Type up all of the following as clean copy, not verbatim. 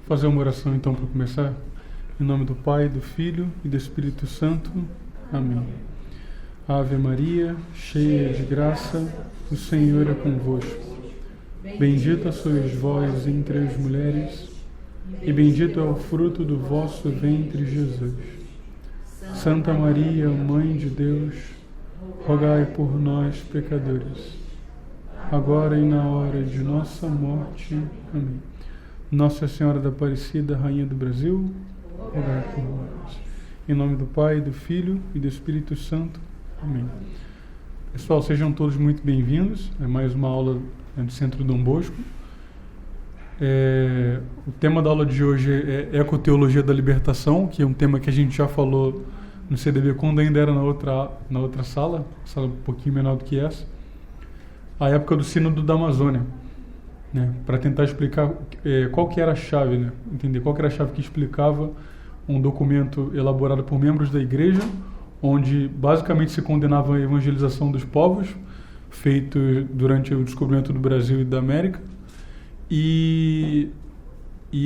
fazer uma oração então para começar? Em nome do Pai, do Filho e do Espírito Santo. Amém. Ave Maria, cheia de graça, o Senhor é convosco. Bendita sois vós entre as mulheres, e bendito é o fruto do vosso ventre, Jesus. Santa Maria, Mãe de Deus, rogai por nós, pecadores, agora e na hora de nossa morte. Amém. Nossa Senhora da Aparecida, Rainha do Brasil, rogai por nós. Em nome do Pai, do Filho e do Espírito Santo. Amém. Pessoal, sejam todos muito bem-vindos. É mais uma aula do Centro Dom Bosco. O tema da aula de hoje é Ecoteologia da Libertação, que é um tema que a gente já falou no CDB quando ainda era na outra sala um pouquinho menor do que essa, a época do Sínodo da Amazônia, né, para tentar explicar qual que era a chave, né, entender qual que era a chave que explicava um documento elaborado por membros da igreja, onde basicamente se condenava a evangelização dos povos, feito durante o descobrimento do Brasil e da América, e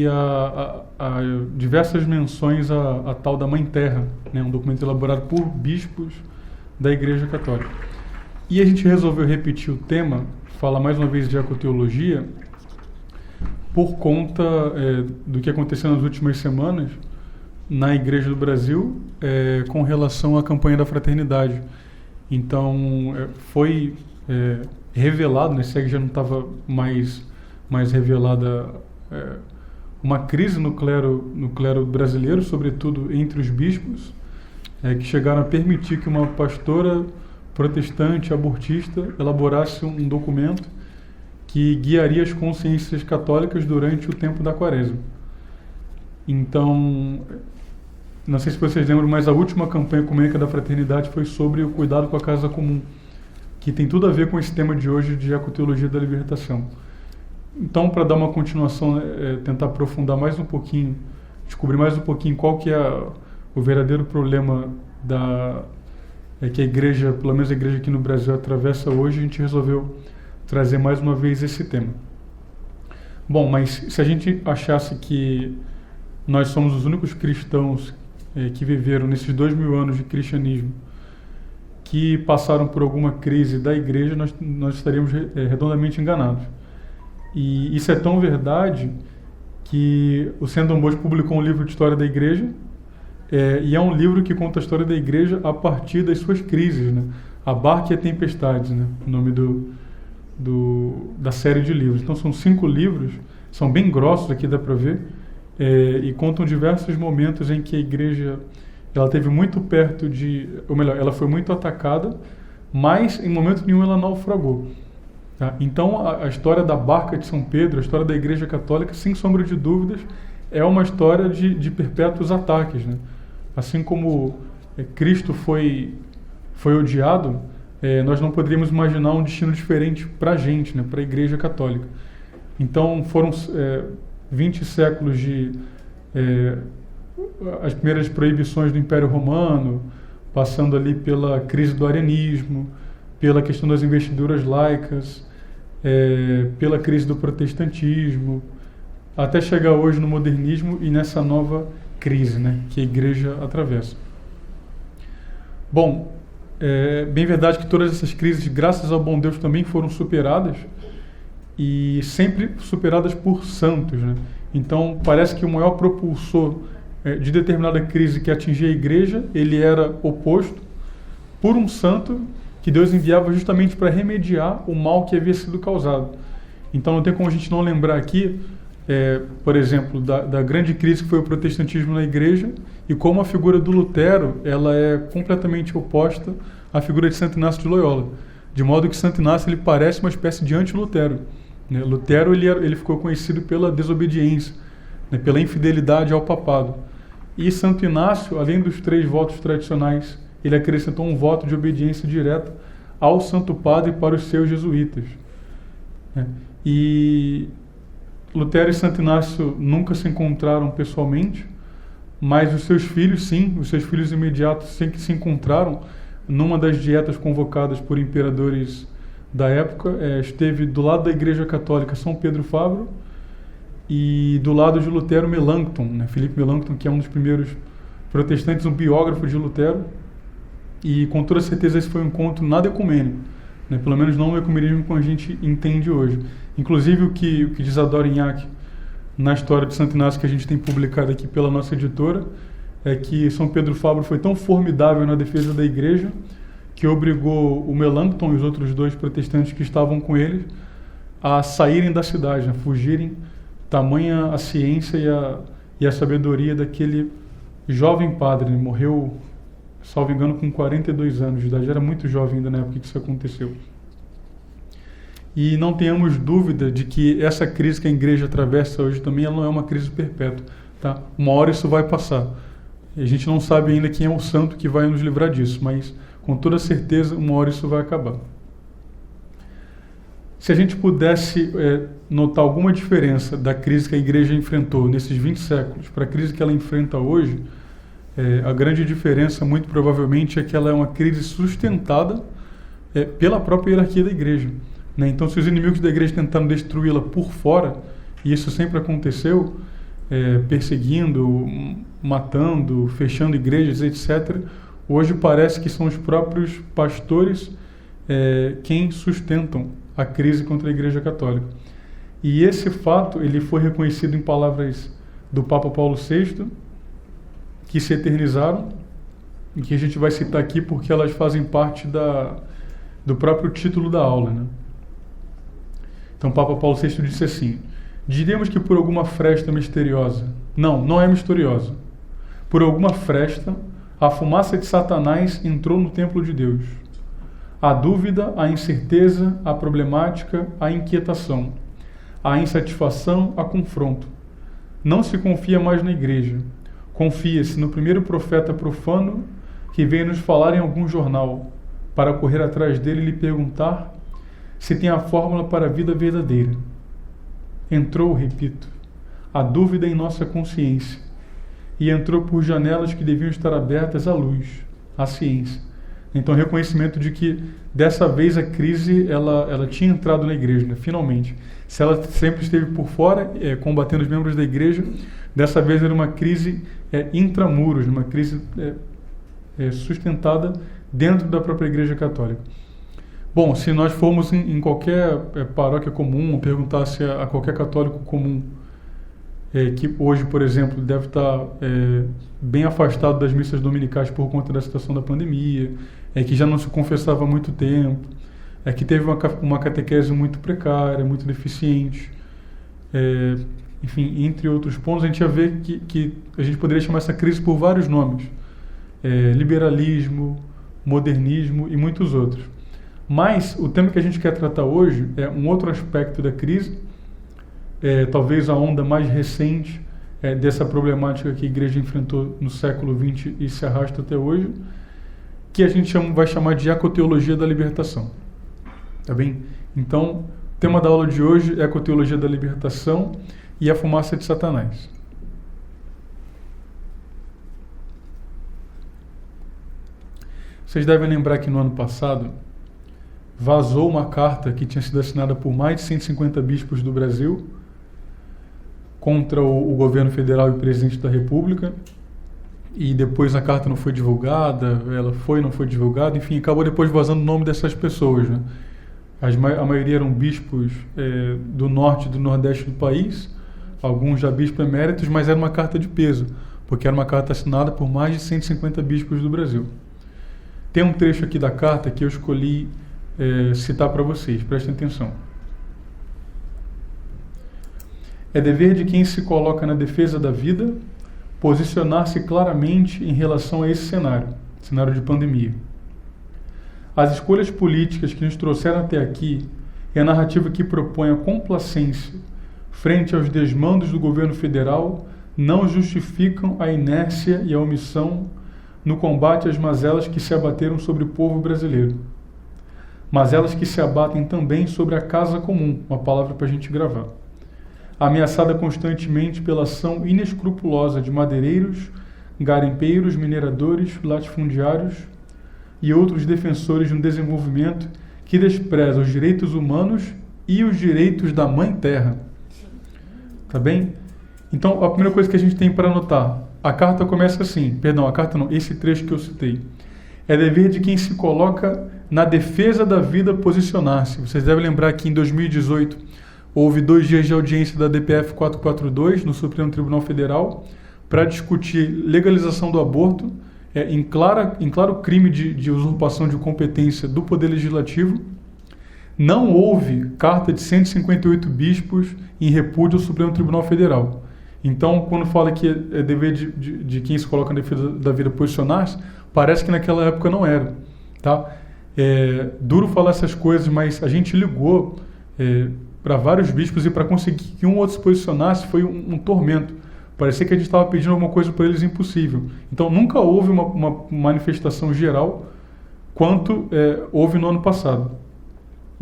a diversas menções à tal da Mãe Terra, né, um documento elaborado por bispos da Igreja Católica. E a gente resolveu repetir o tema, falar mais uma vez de ecoteologia, por conta do que aconteceu nas últimas semanas na Igreja do Brasil com relação à campanha da fraternidade. Então, foi revelado, né, se é que já não estava mais revelada, uma crise no clero brasileiro, sobretudo entre os bispos, que chegaram a permitir que uma pastora protestante, abortista, elaborasse um documento que guiaria as consciências católicas durante o tempo da Quaresma. Então, não sei se vocês lembram, mas a última campanha ecumênica da fraternidade foi sobre o cuidado com a casa comum, que tem tudo a ver com esse tema de hoje de ecoteologia da libertação. Então, para dar uma continuação, tentar aprofundar mais um pouquinho, descobrir mais um pouquinho qual que é o verdadeiro problema que a igreja, pelo menos a igreja aqui no Brasil, atravessa hoje, a gente resolveu trazer mais uma vez esse tema. Bom, mas se a gente achasse que nós somos os únicos cristãos que viveram nesses 2000 anos de cristianismo, que passaram por alguma crise da igreja, nós estaríamos redondamente enganados. E isso é tão verdade que o Centro Dom Bosco publicou um livro de história da igreja, e é um livro que conta a história da igreja a partir das suas crises, né? A Barca e a Tempestade, né? O nome da série de livros. Então são 5 livros, são bem grossos, aqui dá para ver, e contam diversos momentos em que a igreja ela teve muito perto ou melhor, ela foi muito atacada, mas em momento nenhum ela naufragou. Tá? Então a história da Barca de São Pedro, a história da Igreja Católica, sem sombra de dúvidas, é uma história de perpétuos ataques, né? Assim como Cristo foi odiado, nós não poderíamos imaginar um destino diferente para a gente, né? Para a Igreja Católica. Então foram 20 séculos as primeiras proibições do Império Romano, passando ali pela crise do arianismo, pela questão das investiduras laicas, pela crise do protestantismo, até chegar hoje no modernismo e nessa nova crise, né, que a igreja atravessa. Bom, é bem verdade que todas essas crises, graças ao bom Deus, também foram superadas, e sempre superadas por santos, né? Então parece que o maior propulsor de determinada crise que atingia a igreja, ele era oposto por um santo que Deus enviava justamente para remediar o mal que havia sido causado. Então não tem como a gente não lembrar aqui, por exemplo, da grande crise que foi o protestantismo na igreja, e como a figura do Lutero ela é completamente oposta à figura de Santo Inácio de Loyola, de modo que Santo Inácio ele parece uma espécie de anti-Lutero, né? Lutero ele ficou conhecido pela desobediência, né? Pela infidelidade ao papado, e Santo Inácio, além dos 3 votos tradicionais, ele acrescentou um voto de obediência direta ao Santo Padre para os seus jesuítas, né? E Lutero e Santo Inácio nunca se encontraram pessoalmente, mas os seus filhos, sim, os seus filhos imediatos se encontraram numa das dietas convocadas por imperadores da época. Esteve do lado da Igreja Católica São Pedro Fábio e do lado de Lutero, Melanchthon, né? Filipe Melanchthon, que é um dos primeiros protestantes, um biógrafo de Lutero, e com toda certeza esse foi um encontro nada ecumênico, né? Pelo menos não o ecumenismo como a gente entende hoje. Inclusive o que diz a Dorignac na história de Santo Inácio, que a gente tem publicado aqui pela nossa editora, é que São Pedro Fabro foi tão formidável na defesa da igreja que obrigou o Melanchthon e os outros dois protestantes que estavam com ele a saírem da cidade, a fugirem. Tamanha a ciência e a sabedoria daquele jovem padre. Ele morreu, salvo engano, com 42 anos de idade. Era muito jovem ainda na época que isso aconteceu. E não tenhamos dúvida de que essa crise que a igreja atravessa hoje também, ela não é uma crise perpétua. Tá? Uma hora isso vai passar. A gente não sabe ainda quem é o santo que vai nos livrar disso, mas com toda certeza uma hora isso vai acabar. Se a gente pudesse notar alguma diferença da crise que a igreja enfrentou nesses 20 séculos para a crise que ela enfrenta hoje, a grande diferença, muito provavelmente, é que ela é uma crise sustentada pela própria hierarquia da igreja. Né? Então, se os inimigos da igreja tentaram destruí-la por fora, e isso sempre aconteceu, perseguindo, matando, fechando igrejas, etc., hoje parece que são os próprios pastores quem sustentam a crise contra a Igreja Católica. E esse fato ele foi reconhecido em palavras do Papa Paulo VI, que se eternizaram, e que a gente vai citar aqui porque elas fazem parte do próprio título da aula. Né? Então o Papa Paulo VI disse assim: diríamos que por alguma fresta misteriosa, não é misteriosa, por alguma fresta, a fumaça de Satanás entrou no templo de Deus. A dúvida, a incerteza, a problemática, a inquietação, a insatisfação, a confronto. Não se confia mais na igreja. Confia-se no primeiro profeta profano que veio nos falar em algum jornal, para correr atrás dele e lhe perguntar se tem a fórmula para a vida verdadeira. Entrou, repito, a dúvida em nossa consciência, e entrou por janelas que deviam estar abertas à luz, à ciência. Então, reconhecimento de que, dessa vez, a crise ela tinha entrado na igreja, né? Finalmente. Se ela sempre esteve por fora, combatendo os membros da igreja, dessa vez era uma crise intramuros, uma crise sustentada dentro da própria Igreja Católica. Bom, se nós formos em qualquer paróquia comum, perguntasse a qualquer católico comum, que hoje, por exemplo, deve estar bem afastado das missas dominicais por conta da situação da pandemia, que já não se confessava há muito tempo, que teve uma catequese muito precária, muito deficiente, enfim, entre outros pontos, a gente ia ver que a gente poderia chamar essa crise por vários nomes: liberalismo, modernismo e muitos outros. Mas o tema que a gente quer tratar hoje é um outro aspecto da crise, talvez a onda mais recente dessa problemática que a igreja enfrentou no século XX e se arrasta até hoje, que a gente vai chamar de ecoteologia da libertação. Tá bem? Então, o tema da aula de hoje é ecoteologia da libertação e a fumaça de Satanás. Vocês devem lembrar que no ano passado vazou uma carta que tinha sido assinada por mais de 150 bispos do Brasil contra o governo federal e o presidente da República, e depois a carta não foi divulgada, não foi divulgada, enfim, acabou depois vazando o nome dessas pessoas, né? A maioria eram bispos do norte e do nordeste do país, alguns já bispos eméritos, mas era uma carta de peso, porque era uma carta assinada por mais de 150 bispos do Brasil. Tem um trecho aqui da carta que eu escolhi citar para vocês, prestem atenção. É dever de quem se coloca na defesa da vida posicionar-se claramente em relação a esse cenário de pandemia. As escolhas políticas que nos trouxeram até aqui e a narrativa que propõe a complacência frente aos desmandos do governo federal não justificam a inércia e a omissão no combate às mazelas que se abateram sobre o povo brasileiro. Mazelas que se abatem também sobre a casa comum, uma palavra para a gente gravar, ameaçada constantemente pela ação inescrupulosa de madeireiros, garimpeiros, mineradores, latifundiários e outros defensores de um desenvolvimento que despreza os direitos humanos e os direitos da Mãe Terra. Tá bem? Então, a primeira coisa que a gente tem para anotar, a carta começa assim, perdão, a carta não, esse trecho que eu citei. É dever de quem se coloca na defesa da vida posicionar-se. Vocês devem lembrar que em 2018 houve 2 dias de audiência da DPF 442 no Supremo Tribunal Federal para discutir legalização do aborto em claro crime de usurpação de competência do Poder Legislativo. Não houve carta de 158 bispos em repúdio ao Supremo Tribunal Federal. Então, quando fala que é dever de quem se coloca na defesa da vida posicionar-se, parece que naquela época não era. Tá? É duro falar essas coisas, mas a gente ligou para vários bispos e para conseguir que um ou outro se posicionasse foi um tormento. Parecia que a gente estava pedindo alguma coisa para eles impossível. Então, nunca houve uma manifestação geral quanto houve no ano passado.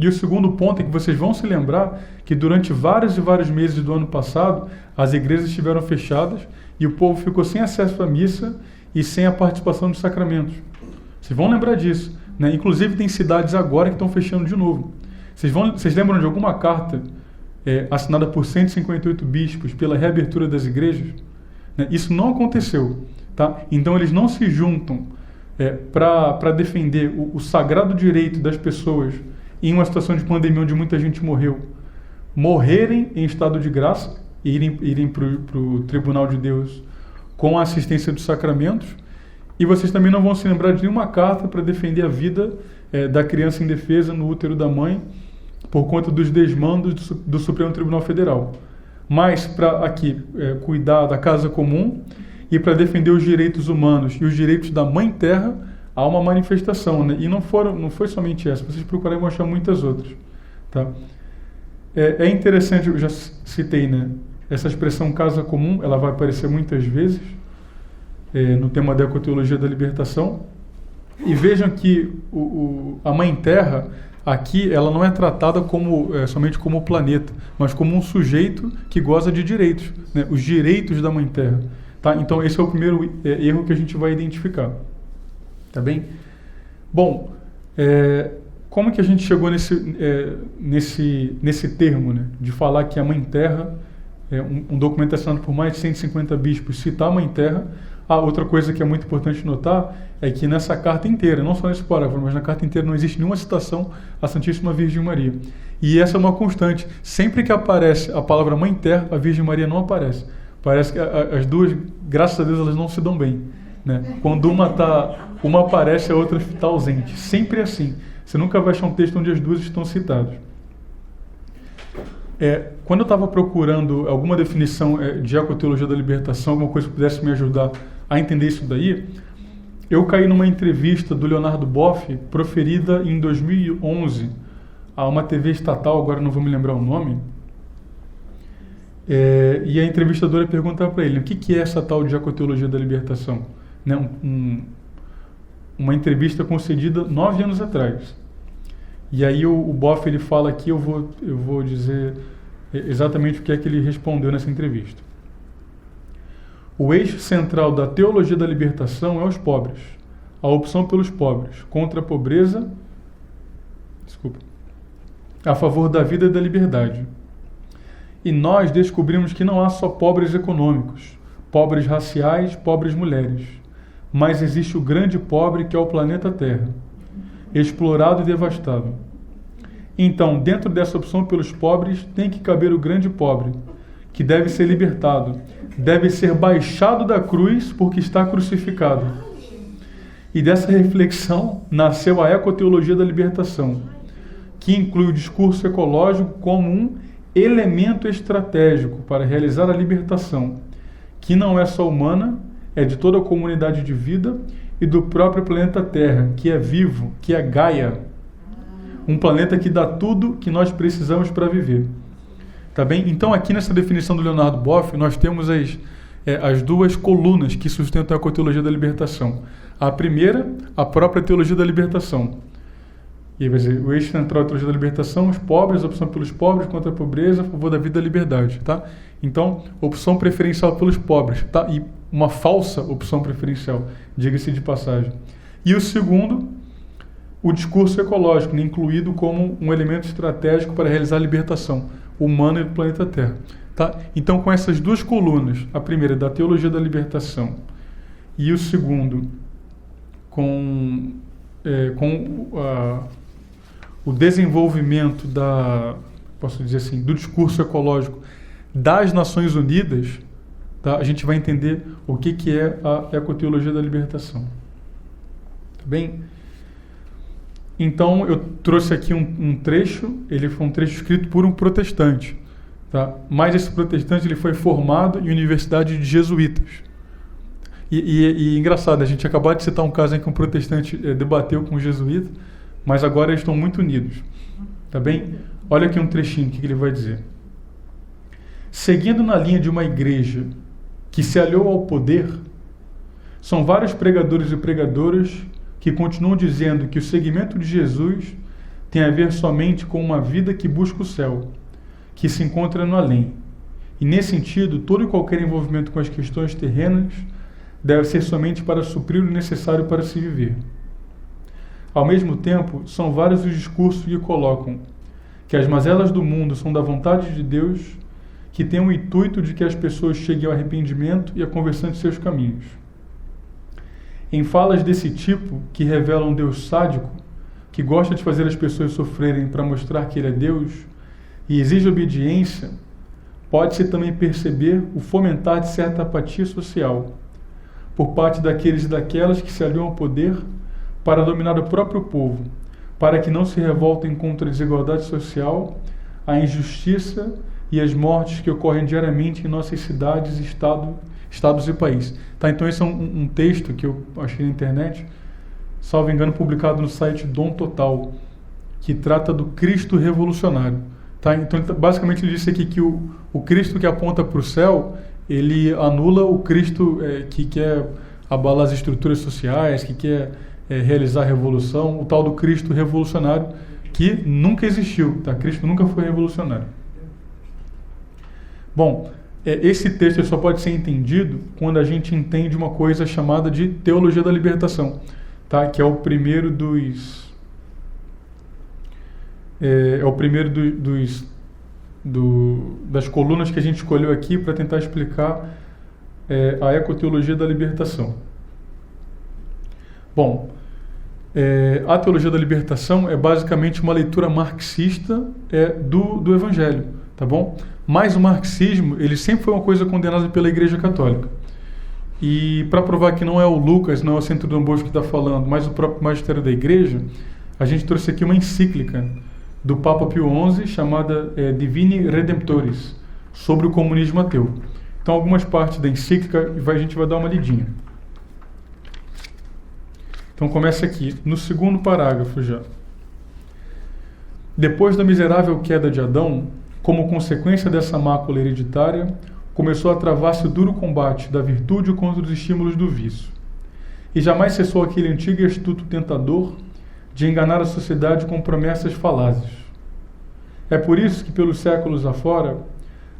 E o segundo ponto é que vocês vão se lembrar que durante vários e vários meses do ano passado, as igrejas estiveram fechadas e o povo ficou sem acesso à missa e sem a participação dos sacramentos. Vocês vão lembrar disso, né? Inclusive tem cidades agora que estão fechando de novo. Vocês lembram de alguma carta assinada por 158 bispos pela reabertura das igrejas? Né? Isso não aconteceu. Tá? Então eles não se juntam para defender o sagrado direito das pessoas em uma situação de pandemia onde muita gente morrerem em estado de graça e irem para o tribunal de Deus com a assistência dos sacramentos. E vocês também não vão se lembrar de nenhuma carta para defender a vida da criança indefesa no útero da mãe por conta dos desmandos do Supremo Tribunal Federal. Mas para aqui cuidar da casa comum e para defender os direitos humanos e os direitos da Mãe Terra, há uma manifestação, né? E não foi somente essa, vocês procurarem mostrar muitas outras. Tá? É interessante, eu já citei, né? Essa expressão casa comum, ela vai aparecer muitas vezes no tema da ecoteologia da libertação. E vejam que a Mãe Terra, aqui, ela não é tratada somente como planeta, mas como um sujeito que goza de direitos, né? Os direitos da Mãe Terra. Tá? Então, esse é o primeiro erro que a gente vai identificar. Tá bem? Bom, como que a gente chegou nesse termo, né? De falar que a Mãe Terra, um documento assinado por mais de 150 bispos, citar a Mãe Terra? Outra coisa que é muito importante notar é que nessa carta inteira, não só nesse parágrafo, mas na carta inteira não existe nenhuma citação à Santíssima Virgem Maria. E essa é uma constante. Sempre que aparece a palavra Mãe Terra, a Virgem Maria não aparece. Parece que as duas, graças a Deus, elas não se dão bem. Né? Quando uma aparece, a outra está ausente. Sempre assim. Você nunca vai achar um texto onde as duas estão citadas. Quando eu estava procurando alguma definição de ecoteologia da libertação, alguma coisa que pudesse me ajudar a entender isso daí, eu caí numa entrevista do Leonardo Boff, proferida em 2011 a uma TV estatal, agora não vou me lembrar o nome, e a entrevistadora pergunta para ele, o que é essa tal de ecoteologia da libertação? Né? Uma entrevista concedida 9 anos atrás. E aí o Boff ele fala aqui, eu vou dizer exatamente o que é que ele respondeu nessa entrevista. O eixo central da teologia da libertação é os pobres, a opção pelos pobres, contra a pobreza, a favor da vida e da liberdade. E nós descobrimos que não há só pobres econômicos, pobres raciais, pobres mulheres, mas existe o grande pobre que é o planeta Terra, explorado e devastado. Então, dentro dessa opção pelos pobres, tem que caber o grande pobre, que deve ser libertado, deve ser baixado da cruz porque está crucificado. E dessa reflexão nasceu a ecoteologia da libertação, que inclui o discurso ecológico como um elemento estratégico para realizar a libertação, que não é só humana, é de toda a comunidade de vida e do próprio planeta Terra, que é vivo, que é Gaia, um planeta que dá tudo que nós precisamos para viver. Tá bem? Então, aqui nessa definição do Leonardo Boff, nós temos as duas colunas que sustentam a ecoteologia da libertação. A primeira, a própria teologia da libertação. E vai dizer, o eixo central da teologia da libertação, os pobres, a opção pelos pobres, contra a pobreza, a favor da vida e da liberdade. Tá? Então, opção preferencial pelos pobres. Tá? E uma falsa opção preferencial, diga-se de passagem. E o segundo, o discurso ecológico, incluído como um elemento estratégico para realizar a libertação humana e do planeta Terra. Tá? Então, com essas duas colunas, a primeira da teologia da libertação e o segundo com o desenvolvimento posso dizer assim, do discurso ecológico das Nações Unidas, tá? A gente vai entender o que é a ecoteologia da libertação. Tá bem? Então, eu trouxe aqui um trecho, ele foi um trecho escrito por um protestante. Tá? Mas esse protestante ele foi formado em universidade de jesuítas. E engraçado, a gente acabou de citar um caso em que um protestante debateu com um jesuíta, mas agora eles estão muito unidos. Tá bem? Olha aqui um trechinho, o que ele vai dizer. Seguindo na linha de uma igreja que se aliou ao poder, são vários pregadores e pregadoras que continuam dizendo que o seguimento de Jesus tem a ver somente com uma vida que busca o céu, que se encontra no além. E nesse sentido, todo e qualquer envolvimento com as questões terrenas deve ser somente para suprir o necessário para se viver. Ao mesmo tempo, são vários os discursos que colocam que as mazelas do mundo são da vontade de Deus, que tem o intuito de que as pessoas cheguem ao arrependimento e à conversão de seus caminhos. Em falas desse tipo, que revelam um Deus sádico, que gosta de fazer as pessoas sofrerem para mostrar que Ele é Deus, e exige obediência, pode-se também perceber o fomentar de certa apatia social, por parte daqueles e daquelas que se aliam ao poder para dominar o próprio povo, para que não se revoltem contra a desigualdade social, a injustiça e as mortes que ocorrem diariamente em nossas cidades, estados e países. Tá, então esse é um texto que eu achei na internet, salvo engano, publicado no site Dom Total, que trata do Cristo revolucionário. Tá? Então, basicamente, ele disse aqui que o Cristo que aponta para o céu, ele anula o Cristo que quer abalar as estruturas sociais, que quer realizar a revolução, o tal do Cristo revolucionário, que nunca existiu. Tá? Cristo nunca foi revolucionário. Bom, esse texto só pode ser entendido quando a gente entende uma coisa chamada de teologia da libertação, tá? Que é o primeiro das colunas que a gente escolheu aqui para tentar explicar a ecoteologia da libertação. Bom, a teologia da libertação é basicamente uma leitura marxista do Evangelho, tá bom? Mas o marxismo, ele sempre foi uma coisa condenada pela Igreja Católica. E para provar que não é o Lucas, não é o Centro Dom Bosco que está falando, mas o próprio magistério da Igreja, a gente trouxe aqui uma encíclica do Papa Pio XI, chamada Divini Redemptoris, sobre o comunismo ateu. Então, algumas partes da encíclica a gente vai dar uma lidinha. Então, começa aqui, no segundo parágrafo já. Depois da miserável queda de Adão, como consequência dessa mácula hereditária, começou a travar-se o duro combate da virtude contra os estímulos do vício. E jamais cessou aquele antigo e astuto tentador de enganar a sociedade com promessas falazes. É por isso que, pelos séculos afora,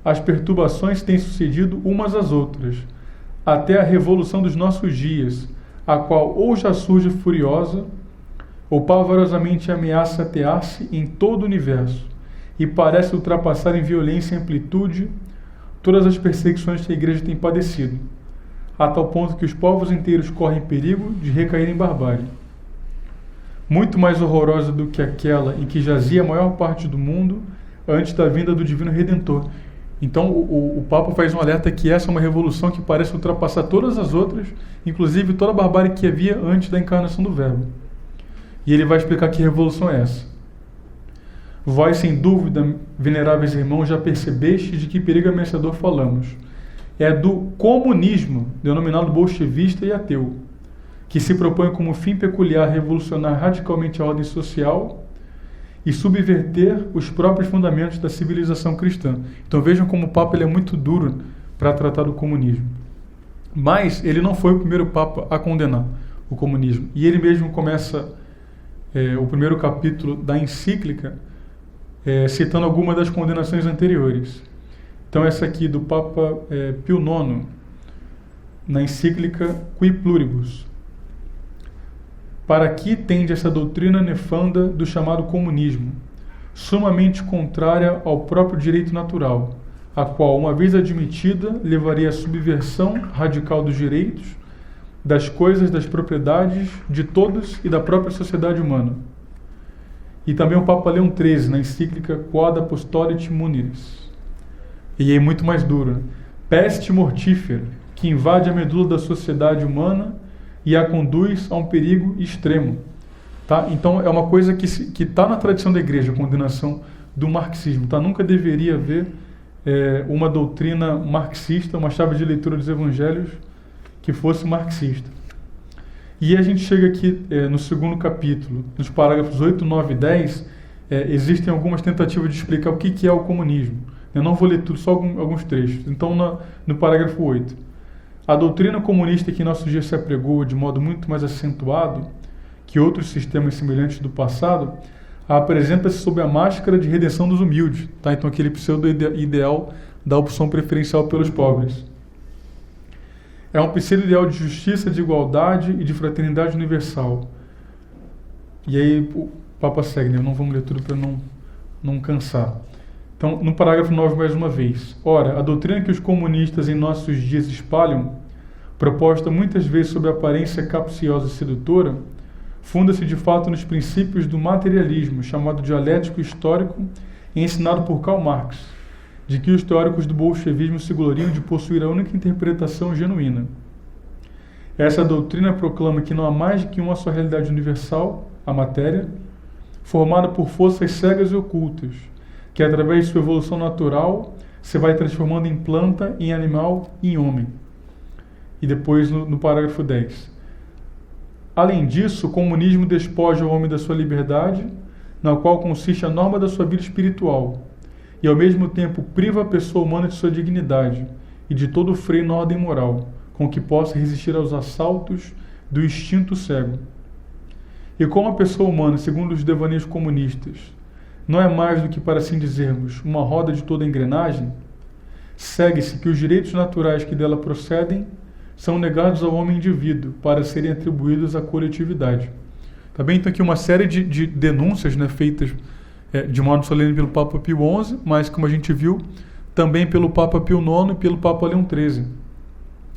as perturbações têm sucedido umas às outras, até a revolução dos nossos dias, a qual ou já surge furiosa, ou pavorosamente ameaça atear-se em todo o universo, e parece ultrapassar em violência e amplitude todas as perseguições que a Igreja tem padecido, a tal ponto que os povos inteiros correm perigo de recair em barbárie. Muito mais horrorosa do que aquela em que jazia a maior parte do mundo antes da vinda do Divino Redentor. Então o Papa faz um alerta que essa é uma revolução que parece ultrapassar todas as outras, inclusive toda a barbárie que havia antes da encarnação do Verbo. E ele vai explicar que revolução é essa. Vós, sem dúvida, veneráveis irmãos, já percebestes de que perigo ameaçador falamos. É do comunismo, denominado bolchevista e ateu, que se propõe como fim peculiar revolucionar radicalmente a ordem social e subverter os próprios fundamentos da civilização cristã. Então vejam como o Papa ele é muito duro para tratar do comunismo. Mas ele não foi o primeiro Papa a condenar o comunismo. E ele mesmo começa o primeiro capítulo da encíclica citando algumas das condenações anteriores. Então essa aqui do Papa Pio IX, na encíclica Qui Pluribus. Para que tende essa doutrina nefanda do chamado comunismo, sumamente contrária ao próprio direito natural, a qual, uma vez admitida, levaria à subversão radical dos direitos, das coisas, das propriedades, de todos e da própria sociedade humana. E também o Papa Leão XIII, na encíclica Quod Apostolite Muniris. E aí muito mais duro, né? Peste mortífera, que invade a medula da sociedade humana e a conduz a um perigo extremo. Tá? Então é uma coisa que está na tradição da igreja, a condenação do marxismo. Tá? Nunca deveria haver uma doutrina marxista, uma chave de leitura dos evangelhos que fosse marxista. E a gente chega aqui no segundo capítulo, nos parágrafos 8, 9 e 10, existem algumas tentativas de explicar o que é o comunismo. Eu não vou ler tudo, só alguns trechos. Então, no parágrafo 8. A doutrina comunista que em nossos dias se apregou de modo muito mais acentuado que outros sistemas semelhantes do passado, apresenta-se sob a máscara de redenção dos humildes. Tá? Então, aquele pseudo-ideal da opção preferencial pelos pobres. É um pseudo-ideal de justiça, de igualdade e de fraternidade universal. E aí o Papa segue, né? Não vamos ler tudo para não cansar. Então, no parágrafo 9, mais uma vez. Ora, a doutrina que os comunistas em nossos dias espalham, proposta muitas vezes sob aparência capciosa e sedutora, funda-se de fato nos princípios do materialismo, chamado dialético histórico, ensinado por Karl Marx, de que os teóricos do bolchevismo se gloriam de possuir a única interpretação genuína. Essa doutrina proclama que não há mais do que uma só realidade universal, a matéria, formada por forças cegas e ocultas, que através de sua evolução natural se vai transformando em planta, em animal e em homem. E depois no parágrafo 10. Além disso, o comunismo despoja o homem da sua liberdade, na qual consiste a norma da sua vida espiritual, e ao mesmo tempo priva a pessoa humana de sua dignidade e de todo o freio na ordem moral, com que possa resistir aos assaltos do instinto cego. E como a pessoa humana, segundo os devaneios comunistas, não é mais do que, para assim dizermos, uma roda de toda engrenagem, segue-se que os direitos naturais que dela procedem são negados ao homem indivíduo para serem atribuídos à coletividade. Tá bem? Então aqui uma série de denúncias, né, feitas de modo solene pelo Papa Pio XI, mas como a gente viu, também pelo Papa Pio IX e pelo Papa Leão XIII.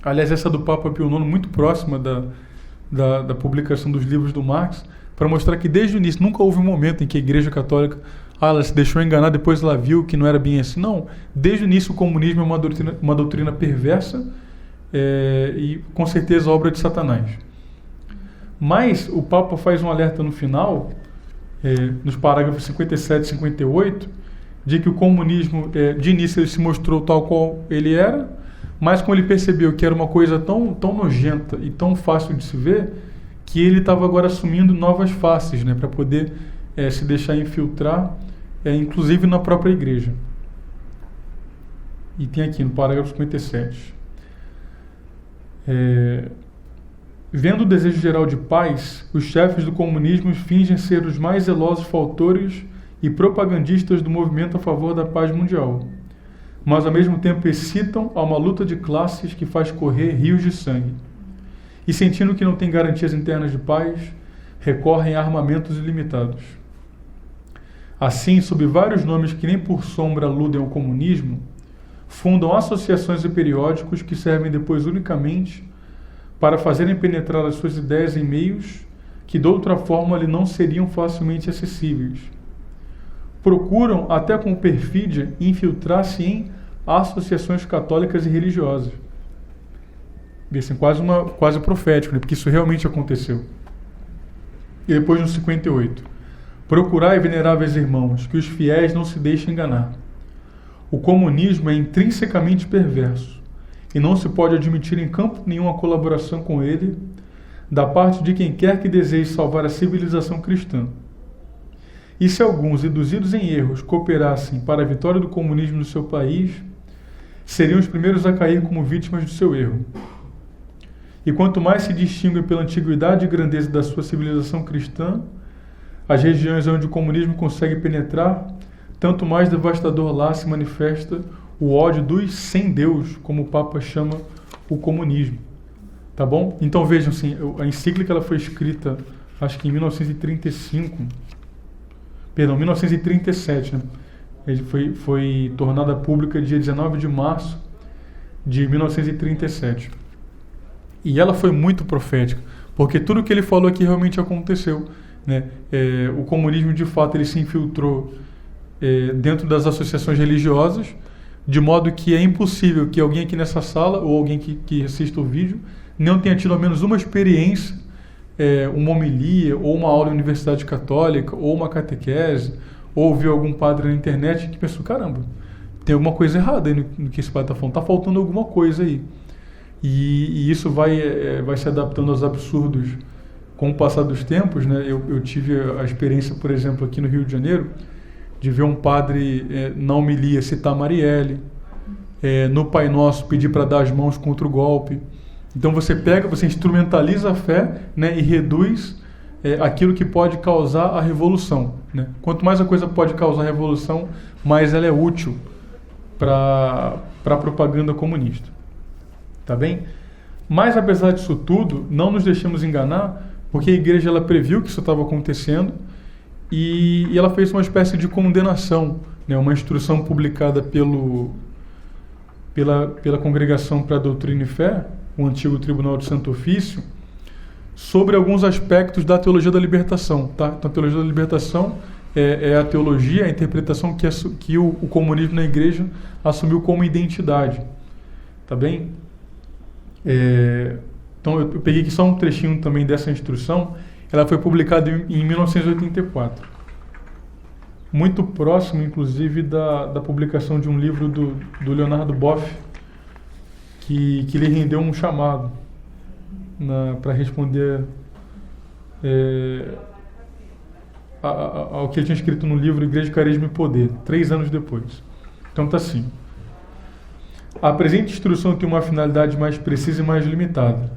Aliás, essa do Papa Pio IX muito próxima da publicação dos livros do Marx, para mostrar que desde o início nunca houve um momento em que a Igreja Católica ela se deixou enganar, depois ela viu que não era bem assim. Não, desde o início o comunismo é uma doutrina perversa e com certeza obra de Satanás. Mas o Papa faz um alerta no final, nos parágrafos 57 e 58, de que o comunismo, de início, ele se mostrou tal qual ele era, mas como ele percebeu que era uma coisa tão nojenta e tão fácil de se ver, que ele estava agora assumindo novas faces, né, para poder se deixar infiltrar, inclusive na própria igreja. E tem aqui no parágrafo 57. Vendo o desejo geral de paz, os chefes do comunismo fingem ser os mais zelosos fautores e propagandistas do movimento a favor da paz mundial, mas ao mesmo tempo excitam a uma luta de classes que faz correr rios de sangue. E sentindo que não tem garantias internas de paz, recorrem a armamentos ilimitados. Assim, sob vários nomes que nem por sombra aludem ao comunismo, fundam associações e periódicos que servem depois unicamente para fazerem penetrar as suas ideias em meios que de outra forma lhe não seriam facilmente acessíveis. Procuram, até com perfídia, infiltrar-se em associações católicas e religiosas. Assim, quase profético, né? Porque isso realmente aconteceu. E depois no 58. Procurai, veneráveis irmãos, que os fiéis não se deixem enganar. O comunismo é intrinsecamente perverso, e não se pode admitir em campo nenhum a colaboração com ele, da parte de quem quer que deseje salvar a civilização cristã. E se alguns, induzidos em erros, cooperassem para a vitória do comunismo no seu país, seriam os primeiros a cair como vítimas do seu erro. E quanto mais se distinguem pela antiguidade e grandeza da sua civilização cristã, as regiões onde o comunismo consegue penetrar, tanto mais devastador lá se manifesta o ódio dos sem Deus, como o Papa chama o comunismo. Tá bom? Então vejam, assim, a encíclica ela foi escrita, acho que em 1937, né? Ele foi tornada pública dia 19 de março de 1937. E ela foi muito profética, porque tudo o que ele falou aqui realmente aconteceu, né? O comunismo, de fato, ele se infiltrou dentro das associações religiosas, de modo que é impossível que alguém aqui nessa sala, ou alguém que assista o vídeo, não tenha tido ao menos uma experiência, uma homilia, ou uma aula em universidade católica, ou uma catequese, ou ouviu algum padre na internet que pensou, caramba, tem alguma coisa errada aí no que esse padre está falando, está faltando alguma coisa aí. E isso vai se adaptando aos absurdos com o passar dos tempos, né? Eu tive a experiência, por exemplo, aqui no Rio de Janeiro, de ver um padre na homilia citar Marielle, no Pai Nosso pedir para dar as mãos contra o golpe. Então você instrumentaliza a fé, né, e reduz aquilo que pode causar a revolução, né? Quanto mais a coisa pode causar a revolução, mais ela é útil para a propaganda comunista. Tá bem? Mas apesar disso tudo, não nos deixemos enganar, porque a igreja ela previu que isso estava acontecendo e ela fez uma espécie de condenação, né? Uma instrução publicada pela Congregação para a Doutrina e Fé, o antigo Tribunal de Santo Ofício, sobre alguns aspectos da teologia da libertação. Tá? Então, a teologia da libertação é a teologia, a interpretação que o comunismo na igreja assumiu como identidade. Tá bem? Então, eu peguei aqui só um trechinho também dessa instrução. Ela foi publicada em 1984. Muito próximo, inclusive, da publicação de um livro do Leonardo Boff, que lhe rendeu um chamado para responder ao que ele tinha escrito no livro Igreja, Carisma e Poder, 3 anos depois. Então está assim. A presente instrução tem uma finalidade mais precisa e mais limitada.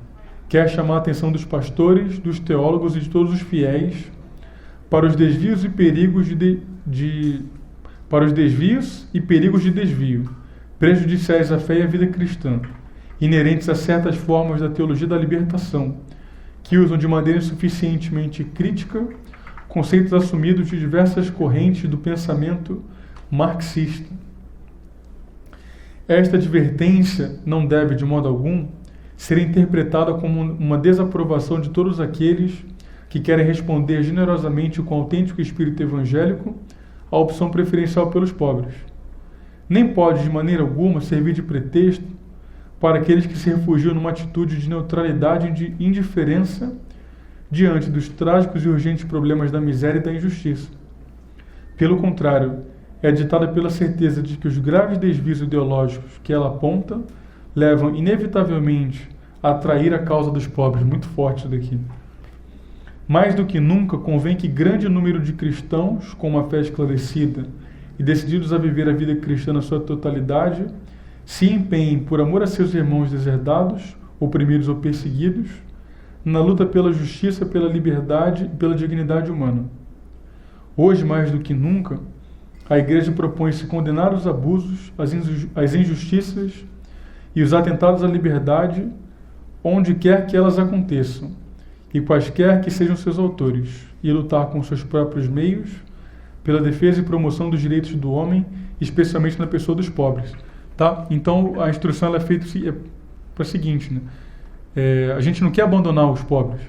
Quer chamar a atenção dos pastores, dos teólogos e de todos os fiéis para os desvios e perigos de desvio, prejudiciais à fé e à vida cristã, inerentes a certas formas da teologia da libertação, que usam de maneira insuficientemente crítica conceitos assumidos de diversas correntes do pensamento marxista. Esta advertência não deve, de modo algum, ser interpretada como uma desaprovação de todos aqueles que querem responder generosamente com autêntico espírito evangélico à opção preferencial pelos pobres. Nem pode, de maneira alguma, servir de pretexto para aqueles que se refugiam numa atitude de neutralidade e de indiferença diante dos trágicos e urgentes problemas da miséria e da injustiça. Pelo contrário, é ditada pela certeza de que os graves desvios ideológicos que ela aponta levam inevitavelmente a trair a causa dos pobres. Muito forte isso daqui. Mais do que nunca, convém que grande número de cristãos com uma fé esclarecida e decididos a viver a vida cristã na sua totalidade se empenhem por amor a seus irmãos deserdados, oprimidos ou perseguidos, na luta pela justiça, pela liberdade e pela dignidade humana. Hoje, mais do que nunca, a Igreja propõe-se condenar os abusos, as injustiças e os atentados à liberdade onde quer que elas aconteçam e quaisquer que sejam seus autores, e lutar com seus próprios meios pela defesa e promoção dos direitos do homem, especialmente na pessoa dos pobres. Tá? Então, a instrução ela é feita para o seguinte, né? A gente não quer abandonar os pobres,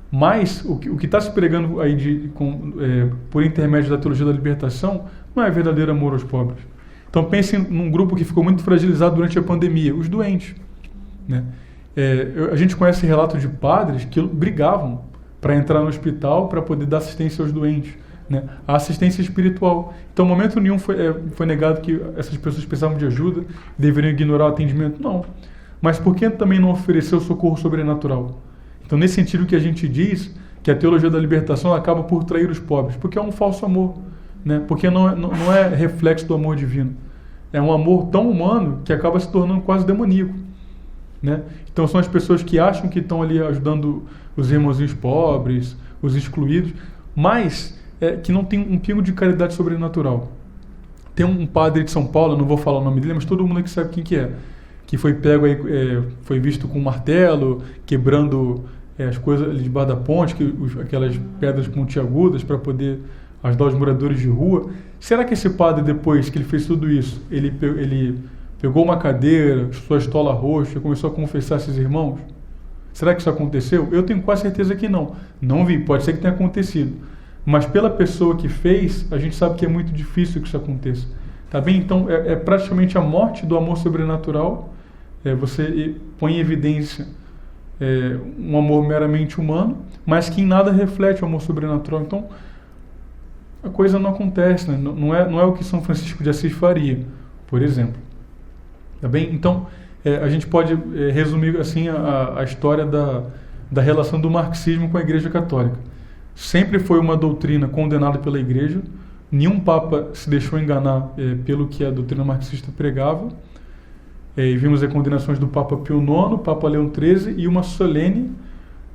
mas o que está se pregando aí por intermédio da teologia da libertação não é verdadeiro amor aos pobres. Então pense num grupo que ficou muito fragilizado durante a pandemia, os doentes, né? A gente conhece relatos de padres que brigavam para entrar no hospital para poder dar assistência aos doentes, né? A assistência espiritual. Então, em momento nenhum foi negado que essas pessoas precisavam de ajuda, deveriam ignorar o atendimento. Não. Mas por que também não oferecer o socorro sobrenatural? Então, nesse sentido que a gente diz que a teologia da libertação acaba por trair os pobres, porque é um falso amor, né? Porque não é reflexo do amor divino. É um amor tão humano que acaba se tornando quase demoníaco, né? Então, são as pessoas que acham que estão ali ajudando os irmãozinhos pobres, os excluídos, mas que não tem um pingo de caridade sobrenatural. Tem um padre de São Paulo, não vou falar o nome dele, mas todo mundo aqui sabe quem que é, que foi pego aí, foi visto com um martelo, quebrando as coisas ali debaixo da ponte, aquelas pedras pontiagudas para poder ajudar os moradores de rua. Será que esse padre, depois que ele fez tudo isso, ele pegou uma cadeira, sua estola roxa, começou a confessar esses irmãos? Será que isso aconteceu? Eu tenho quase certeza que não. Não vi, pode ser que tenha acontecido. Mas pela pessoa que fez, a gente sabe que é muito difícil que isso aconteça. Tá bem? Então, é praticamente a morte do amor sobrenatural. Você põe em evidência um amor meramente humano, mas que em nada reflete o amor sobrenatural. Então, a coisa não acontece, né? Não é o que São Francisco de Assis faria, por exemplo. Tá bem? Então, a gente pode resumir assim a história da relação do marxismo com a Igreja Católica. Sempre foi uma doutrina condenada pela Igreja, nenhum Papa se deixou enganar pelo que a doutrina marxista pregava. E vimos as condenações do Papa Pio IX, Papa Leão XIII e uma solene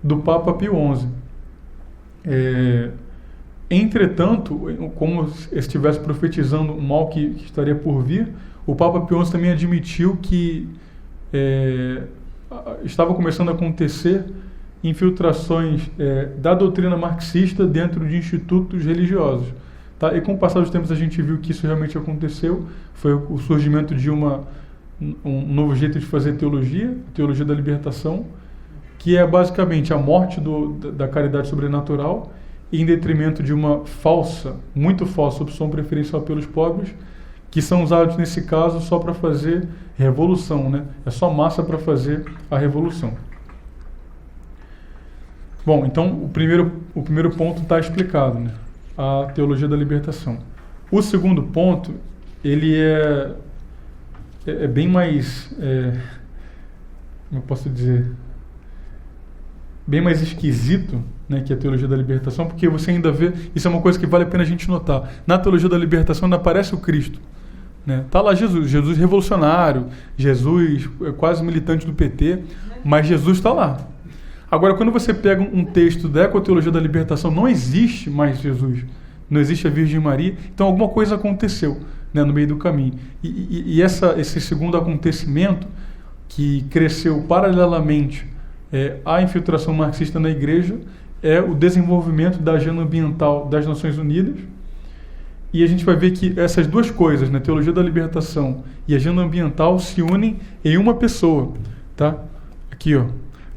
do Papa Pio XI. Entretanto, como se estivesse profetizando um mal que estaria por vir, o Papa Pio XI também admitiu que estava começando a acontecer infiltrações da doutrina marxista dentro de institutos religiosos. Tá? E com o passar dos tempos a gente viu que isso realmente aconteceu, foi o surgimento de um novo jeito de fazer teologia, a teologia da libertação, que é basicamente a morte da caridade sobrenatural em detrimento de uma falsa, muito falsa opção preferencial pelos pobres, que são usados nesse caso só para fazer revolução, né? É só massa para fazer a revolução. Bom, então o primeiro ponto está explicado, né? A teologia da libertação. O segundo ponto, ele é bem mais, como eu posso dizer, bem mais esquisito, né, que a teologia da libertação, porque você ainda vê, isso é uma coisa que vale a pena a gente notar, na teologia da libertação ainda aparece o Cristo, né? Tá lá Jesus revolucionário, Jesus quase militante do PT, mas Jesus está lá. Agora, quando você pega um texto da ecoteologia da libertação, não existe mais Jesus, não existe a Virgem Maria, então alguma coisa aconteceu, né, no meio do caminho. E esse segundo acontecimento, que cresceu paralelamente à infiltração marxista na igreja, é o desenvolvimento da agenda ambiental das Nações Unidas. E a gente vai ver que essas duas coisas, né, teologia da libertação e agenda ambiental, se unem em uma pessoa. Tá? Aqui, ó,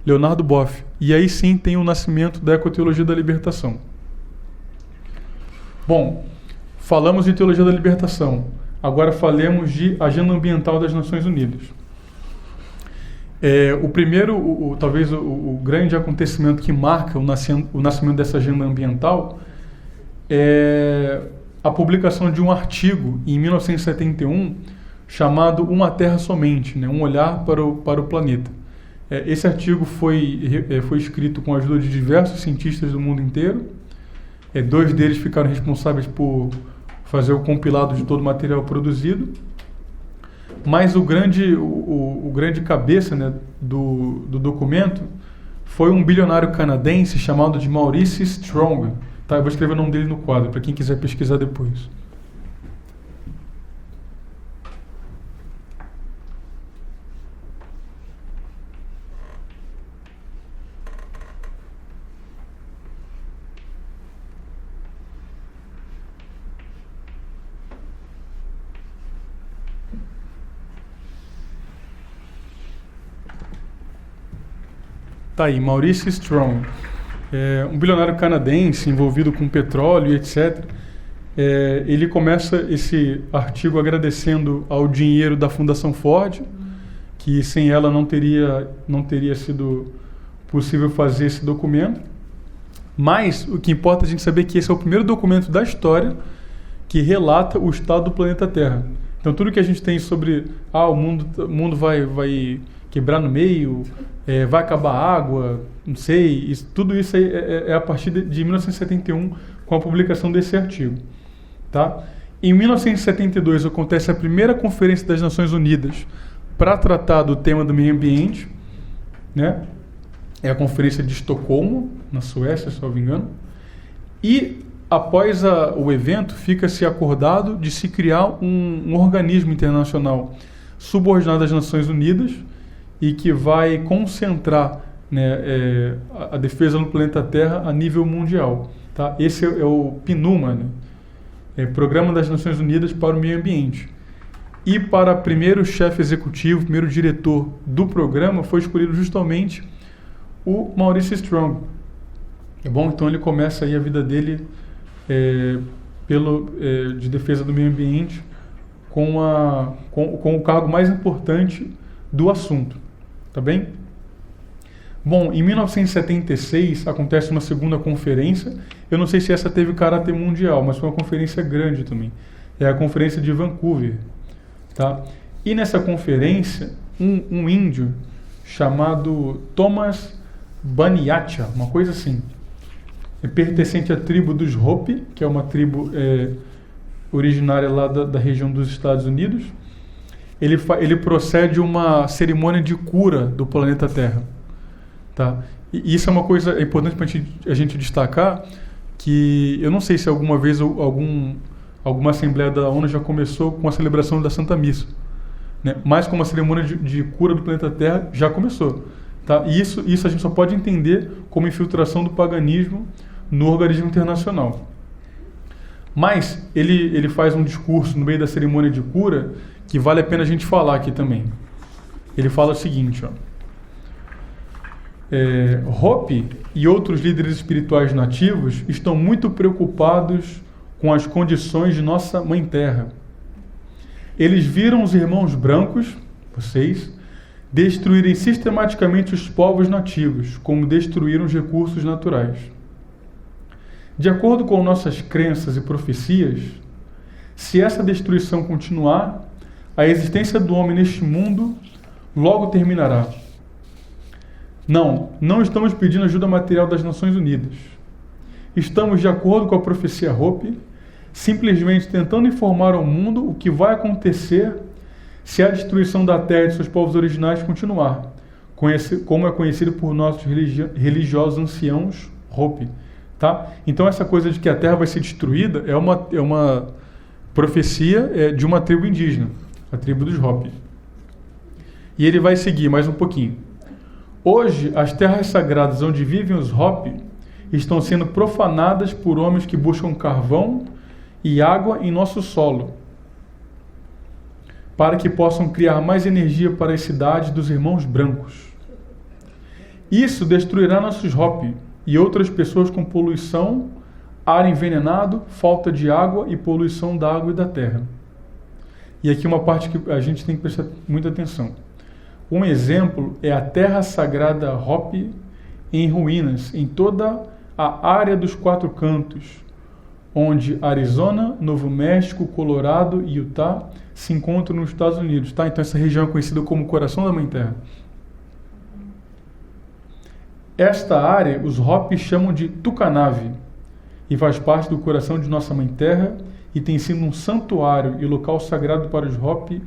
Leonardo Boff. E aí sim tem o nascimento da ecoteologia da libertação. Bom, falamos de teologia da libertação. Agora falemos de agenda ambiental das Nações Unidas. O primeiro, talvez o grande acontecimento que marca o nascimento dessa agenda ambiental é a publicação de um artigo em 1971 chamado Uma Terra Somente, né, um olhar para o planeta. Esse artigo foi escrito com a ajuda de diversos cientistas do mundo inteiro. Dois deles ficaram responsáveis por fazer o compilado de todo o material produzido. Mas o grande cabeça, né, do documento foi um bilionário canadense chamado de Maurice Strong. Tá, eu vou escrever o nome dele no quadro, para quem quiser pesquisar depois. Tá aí, Maurice Strong. Um bilionário canadense envolvido com petróleo e etc. Ele começa esse artigo agradecendo ao dinheiro da Fundação Ford, que sem ela não teria sido possível fazer esse documento. Mas o que importa é a gente saber que esse é o primeiro documento da história que relata o estado do planeta Terra. Então tudo que a gente tem sobre o mundo vai quebrar no meio, vai acabar a água, não sei, tudo isso é a partir de 1971, com a publicação desse artigo. Tá? Em 1972 acontece a primeira Conferência das Nações Unidas para tratar do tema do meio ambiente, né? É a Conferência de Estocolmo, na Suécia, se não me engano. E após o evento, fica-se acordado de se criar um organismo internacional subordinado às Nações Unidas, e que vai concentrar, né, a defesa no planeta Terra a nível mundial. Tá? Esse é o PNUMA, né? Programa das Nações Unidas para o Meio Ambiente. E para primeiro chefe executivo, primeiro diretor do programa, foi escolhido justamente o Maurice Strong. É bom? Então ele começa aí a vida dele de defesa do meio ambiente com o cargo mais importante do assunto. Tá bem? Bom, em 1976 acontece uma segunda conferência. Eu não sei se essa teve caráter mundial, mas foi uma conferência grande também. É a Conferência de Vancouver. Tá? E nessa conferência, um índio chamado Thomas Baniatia, uma coisa assim, pertencente à tribo dos Hopi, que é uma tribo originária lá da região dos Estados Unidos, ele procede uma cerimônia de cura do planeta Terra. Tá? E isso é uma coisa importante para a gente destacar, que eu não sei se alguma vez alguma Assembleia da ONU já começou com a celebração da Santa Missa, né? Mas como a cerimônia de cura do planeta Terra já começou. Tá? E isso a gente só pode entender como infiltração do paganismo no organismo internacional. Mas ele faz um discurso no meio da cerimônia de cura que vale a pena a gente falar aqui também. Ele fala o seguinte, ó. Hopi e outros líderes espirituais nativos estão muito preocupados com as condições de nossa Mãe Terra. Eles viram os irmãos brancos, vocês, destruírem sistematicamente os povos nativos, como destruíram os recursos naturais. De acordo com nossas crenças e profecias, se essa destruição continuar, a existência do homem neste mundo logo terminará. Não estamos pedindo ajuda material das Nações Unidas. Estamos, de acordo com a profecia Hopi, simplesmente tentando informar ao mundo o que vai acontecer se a destruição da terra e de seus povos originais continuar, como é conhecido por nossos religiosos anciãos Hopi. Tá? Então essa coisa de que a terra vai ser destruída é uma profecia de uma tribo indígena, a tribo dos Hopi. E ele vai seguir mais um pouquinho. Hoje, as terras sagradas onde vivem os Hopi estão sendo profanadas por homens que buscam carvão e água em nosso solo, para que possam criar mais energia para as cidades dos irmãos brancos. Isso destruirá nossos Hopi e outras pessoas com poluição, ar envenenado, falta de água e poluição da água e da terra. E aqui uma parte que a gente tem que prestar muita atenção. Um exemplo é a terra sagrada Hopi em ruínas, em toda a área dos Quatro Cantos, onde Arizona, Novo México, Colorado e Utah se encontram nos Estados Unidos. Tá? Então essa região é conhecida como Coração da Mãe Terra. Esta área os Hopi chamam de Tucanave e faz parte do coração de nossa Mãe Terra e tem sido um santuário e local sagrado para os Hopi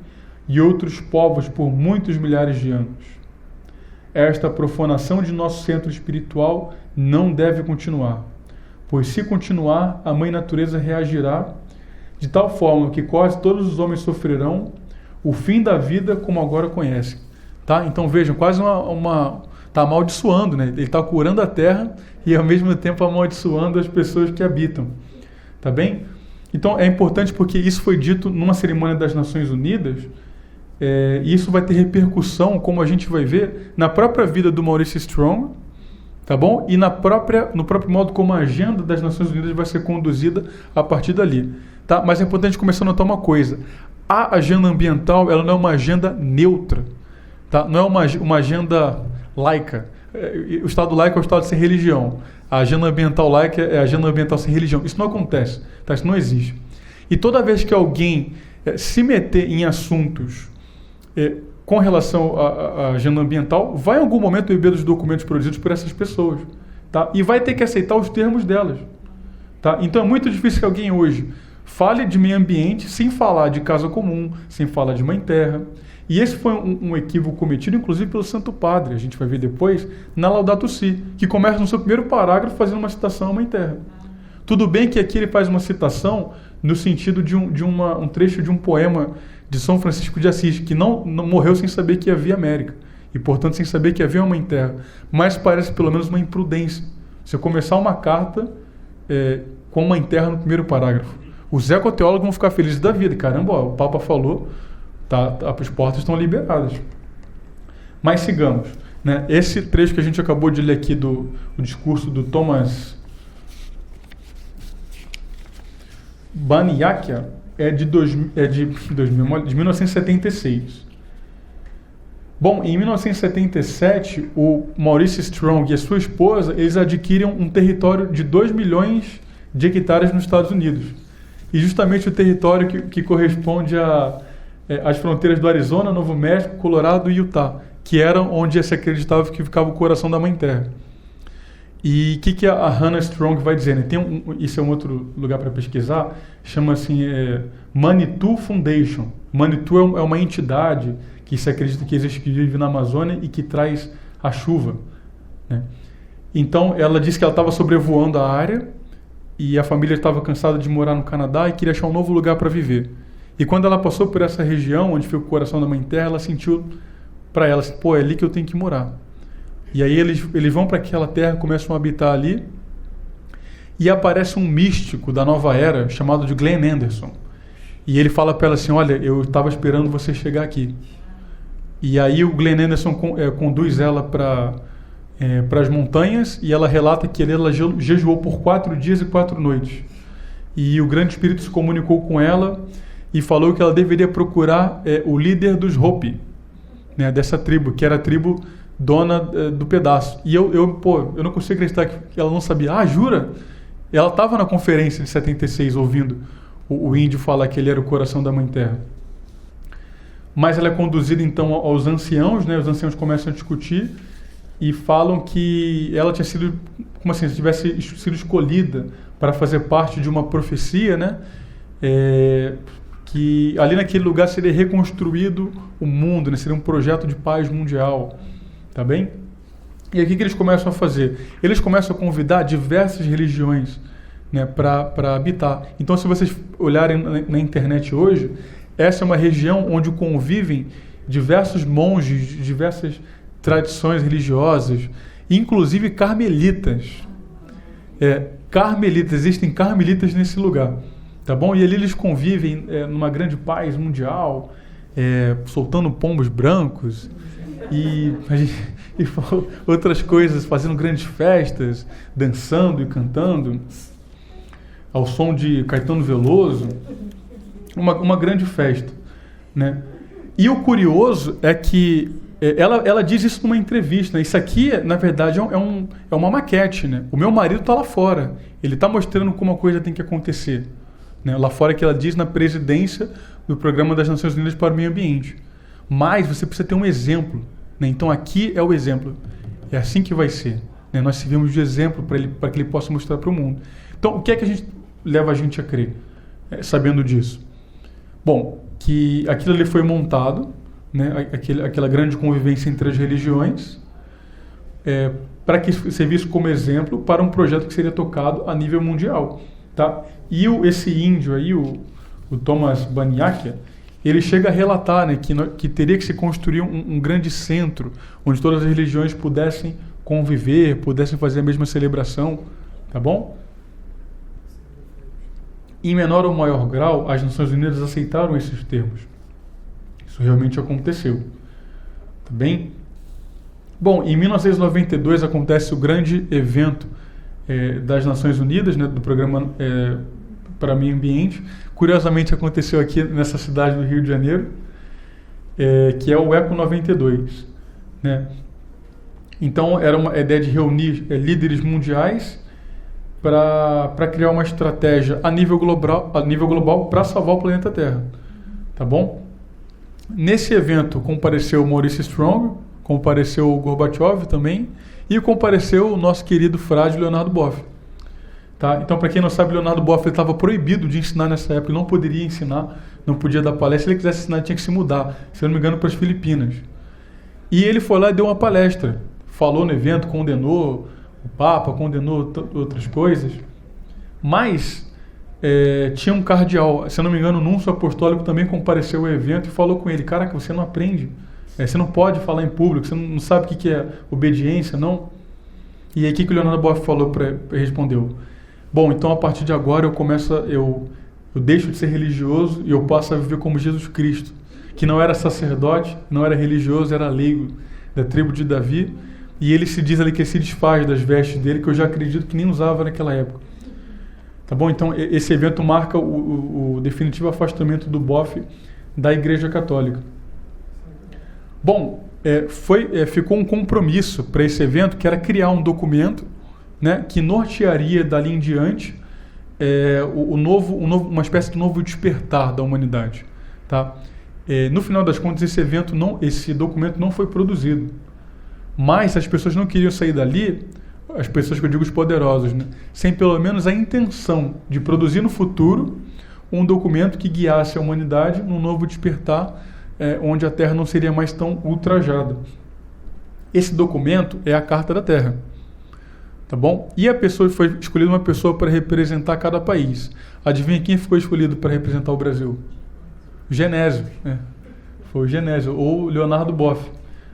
e outros povos por muitos milhares de anos. Esta profanação de nosso centro espiritual não deve continuar, pois se continuar, a Mãe Natureza reagirá de tal forma que quase todos os homens sofrerão o fim da vida como agora conhecem. Tá? Então vejam, quase está amaldiçoando, né? Ele está curando a terra e ao mesmo tempo amaldiçoando as pessoas que habitam. Tá bem? Então é importante porque isso foi dito numa cerimônia das Nações Unidas. E isso vai ter repercussão, como a gente vai ver, na própria vida do Maurice Strong, tá bom? E no próprio modo como a agenda das Nações Unidas vai ser conduzida a partir dali. Tá? Mas é importante começar a notar uma coisa. A agenda ambiental ela não é uma agenda neutra. Tá? Não é uma agenda laica. O Estado laico é o Estado sem religião. A agenda ambiental laica é a agenda ambiental sem religião. Isso não acontece. Tá? Isso não existe. E toda vez que alguém se meter em assuntos com relação à agenda ambiental, vai em algum momento beber dos documentos produzidos por essas pessoas. Tá? E vai ter que aceitar os termos delas. Tá? Então é muito difícil que alguém hoje fale de meio ambiente sem falar de casa comum, sem falar de Mãe Terra. E esse foi um equívoco cometido, inclusive, pelo Santo Padre, a gente vai ver depois, na Laudato Si, que começa no seu primeiro parágrafo fazendo uma citação à Mãe Terra. Tudo bem que aqui ele faz uma citação no sentido de um trecho de um poema de São Francisco de Assis, que não morreu sem saber que havia América, e portanto sem saber que havia uma Mãe Terra, mas parece pelo menos uma imprudência. Você começar uma carta com uma terra no primeiro parágrafo. Os ecoteólogos vão ficar felizes da vida. Caramba, ó, o Papa falou, as portas estão liberadas. Mas sigamos. Né? Esse trecho que a gente acabou de ler aqui do discurso do Thomas Baniakia é de 1976. Bom, em 1977, o Maurice Strong e a sua esposa, eles adquirem um território de 2 milhões de hectares nos Estados Unidos. E justamente o território que corresponde às fronteiras do Arizona, Novo México, Colorado e Utah, que eram onde se acreditava que ficava o coração da Mãe Terra. E o que a Hannah Strong vai dizer? Né? Isso é um outro lugar para pesquisar, chama-se Manitou Foundation. Manitou é uma entidade que se acredita que existe, que vive na Amazônia e que traz a chuva. Né? Então, ela disse que ela estava sobrevoando a área e a família estava cansada de morar no Canadá e queria achar um novo lugar para viver. E quando ela passou por essa região, onde fica o coração da Mãe Terra, ela sentiu para ela, assim, pô, é ali que eu tenho que morar. E aí eles vão para aquela terra, começam a habitar ali, e aparece um místico da nova era, chamado de Glenn Anderson. E ele fala para ela assim, olha, eu estava esperando você chegar aqui. E aí o Glenn Anderson conduz ela para as montanhas, e ela relata que ela jejuou por 4 dias e 4 noites. E o Grande Espírito se comunicou com ela e falou que ela deveria procurar o líder dos Hopi, né, dessa tribo, que era a tribo dona do pedaço. E eu não consigo acreditar que ela não sabia. Ah, jura? Ela estava na conferência de 76 ouvindo o índio falar que ele era o coração da Mãe Terra. Mas ela é conduzida então aos anciãos, né? Os anciãos começam a discutir e falam que ela tinha sido, como assim, se tivesse sido escolhida para fazer parte de uma profecia, né? Que ali naquele lugar seria reconstruído o mundo, né? Seria um projeto de paz mundial, tá bem? E aqui que eles começam a fazer? Eles começam a convidar diversas religiões, né, para habitar. Então, se vocês olharem na internet hoje, essa é uma região onde convivem diversos monges de diversas tradições religiosas, inclusive carmelitas. Existem carmelitas nesse lugar, tá bom? E ali eles convivem numa grande paz mundial, soltando pombos brancos e outras coisas, fazendo grandes festas, dançando e cantando ao som de Caetano Veloso, uma grande festa, né? E o curioso é que ela diz isso numa entrevista, né? Isso aqui, na verdade, é uma maquete, né? O meu marido está lá fora, ele está mostrando como a coisa tem que acontecer, né? Lá fora, que ela diz na presidência do Programa das Nações Unidas para o Meio Ambiente. Mas você precisa ter um exemplo, né? Então aqui é o exemplo, é assim que vai ser, né? Nós servimos de exemplo para que ele possa mostrar para o mundo. Então, o que é que leva a gente a crer, sabendo disso? Bom, que aquilo ali foi montado, né, aquela grande convivência entre as religiões, para que servisse como exemplo para um projeto que seria tocado a nível mundial, tá? E esse índio aí, o Thomas Baniakia, ele chega a relatar, né, que teria que se construir um grande centro onde todas as religiões pudessem conviver, pudessem fazer a mesma celebração, tá bom? Em menor ou maior grau, as Nações Unidas aceitaram esses termos. Isso realmente aconteceu. Tá bem? Bom, em 1992 acontece o grande evento das Nações Unidas, né, do Programa para Meio Ambiente. Curiosamente aconteceu aqui nessa cidade do Rio de Janeiro, que é o ECO 92. Né? Então era uma ideia de reunir líderes mundiais para criar uma estratégia a nível global para salvar o planeta Terra, tá bom? Nesse evento compareceu o Maurice Strong, compareceu o Gorbachev também, e compareceu o nosso querido frade Leonardo Boff. Tá? Então, para quem não sabe, Leonardo Boff estava proibido de ensinar nessa época, ele não poderia ensinar, não podia dar palestra. Se ele quisesse ensinar, ele tinha que se mudar, se eu não me engano, para as Filipinas. E ele foi lá e deu uma palestra, falou no evento, condenou o Papa, condenou outras coisas, mas tinha um cardeal, se eu não me engano, o núncio apostólico também compareceu ao evento e falou com ele: caraca, você não aprende, você não pode falar em público, você não sabe o que é obediência, não? E aí o que o Leonardo Boff falou respondeu: bom, então a partir de agora eu deixo de ser religioso e eu passo a viver como Jesus Cristo, que não era sacerdote, não era religioso, era leigo da tribo de Davi, e ele se diz ali que ele se desfaz das vestes dele, que eu já acredito que nem usava naquela época. Tá bom? Então esse evento marca o definitivo afastamento do Boff da Igreja Católica. Bom, ficou um compromisso para esse evento, que era criar um documento, né, que nortearia dali em diante uma espécie de novo despertar da humanidade. Tá? No final das contas, esse documento não foi produzido. Mas as pessoas não queriam sair dali, as pessoas que eu digo os poderosos, né, sem pelo menos a intenção de produzir no futuro um documento que guiasse a humanidade num novo despertar, onde a Terra não seria mais tão ultrajada. Esse documento é a Carta da Terra. Tá bom? E foi escolhida uma pessoa para representar cada país. Adivinha quem ficou escolhido para representar o Brasil? O Genésio. Foi o Genésio, ou Leonardo Boff.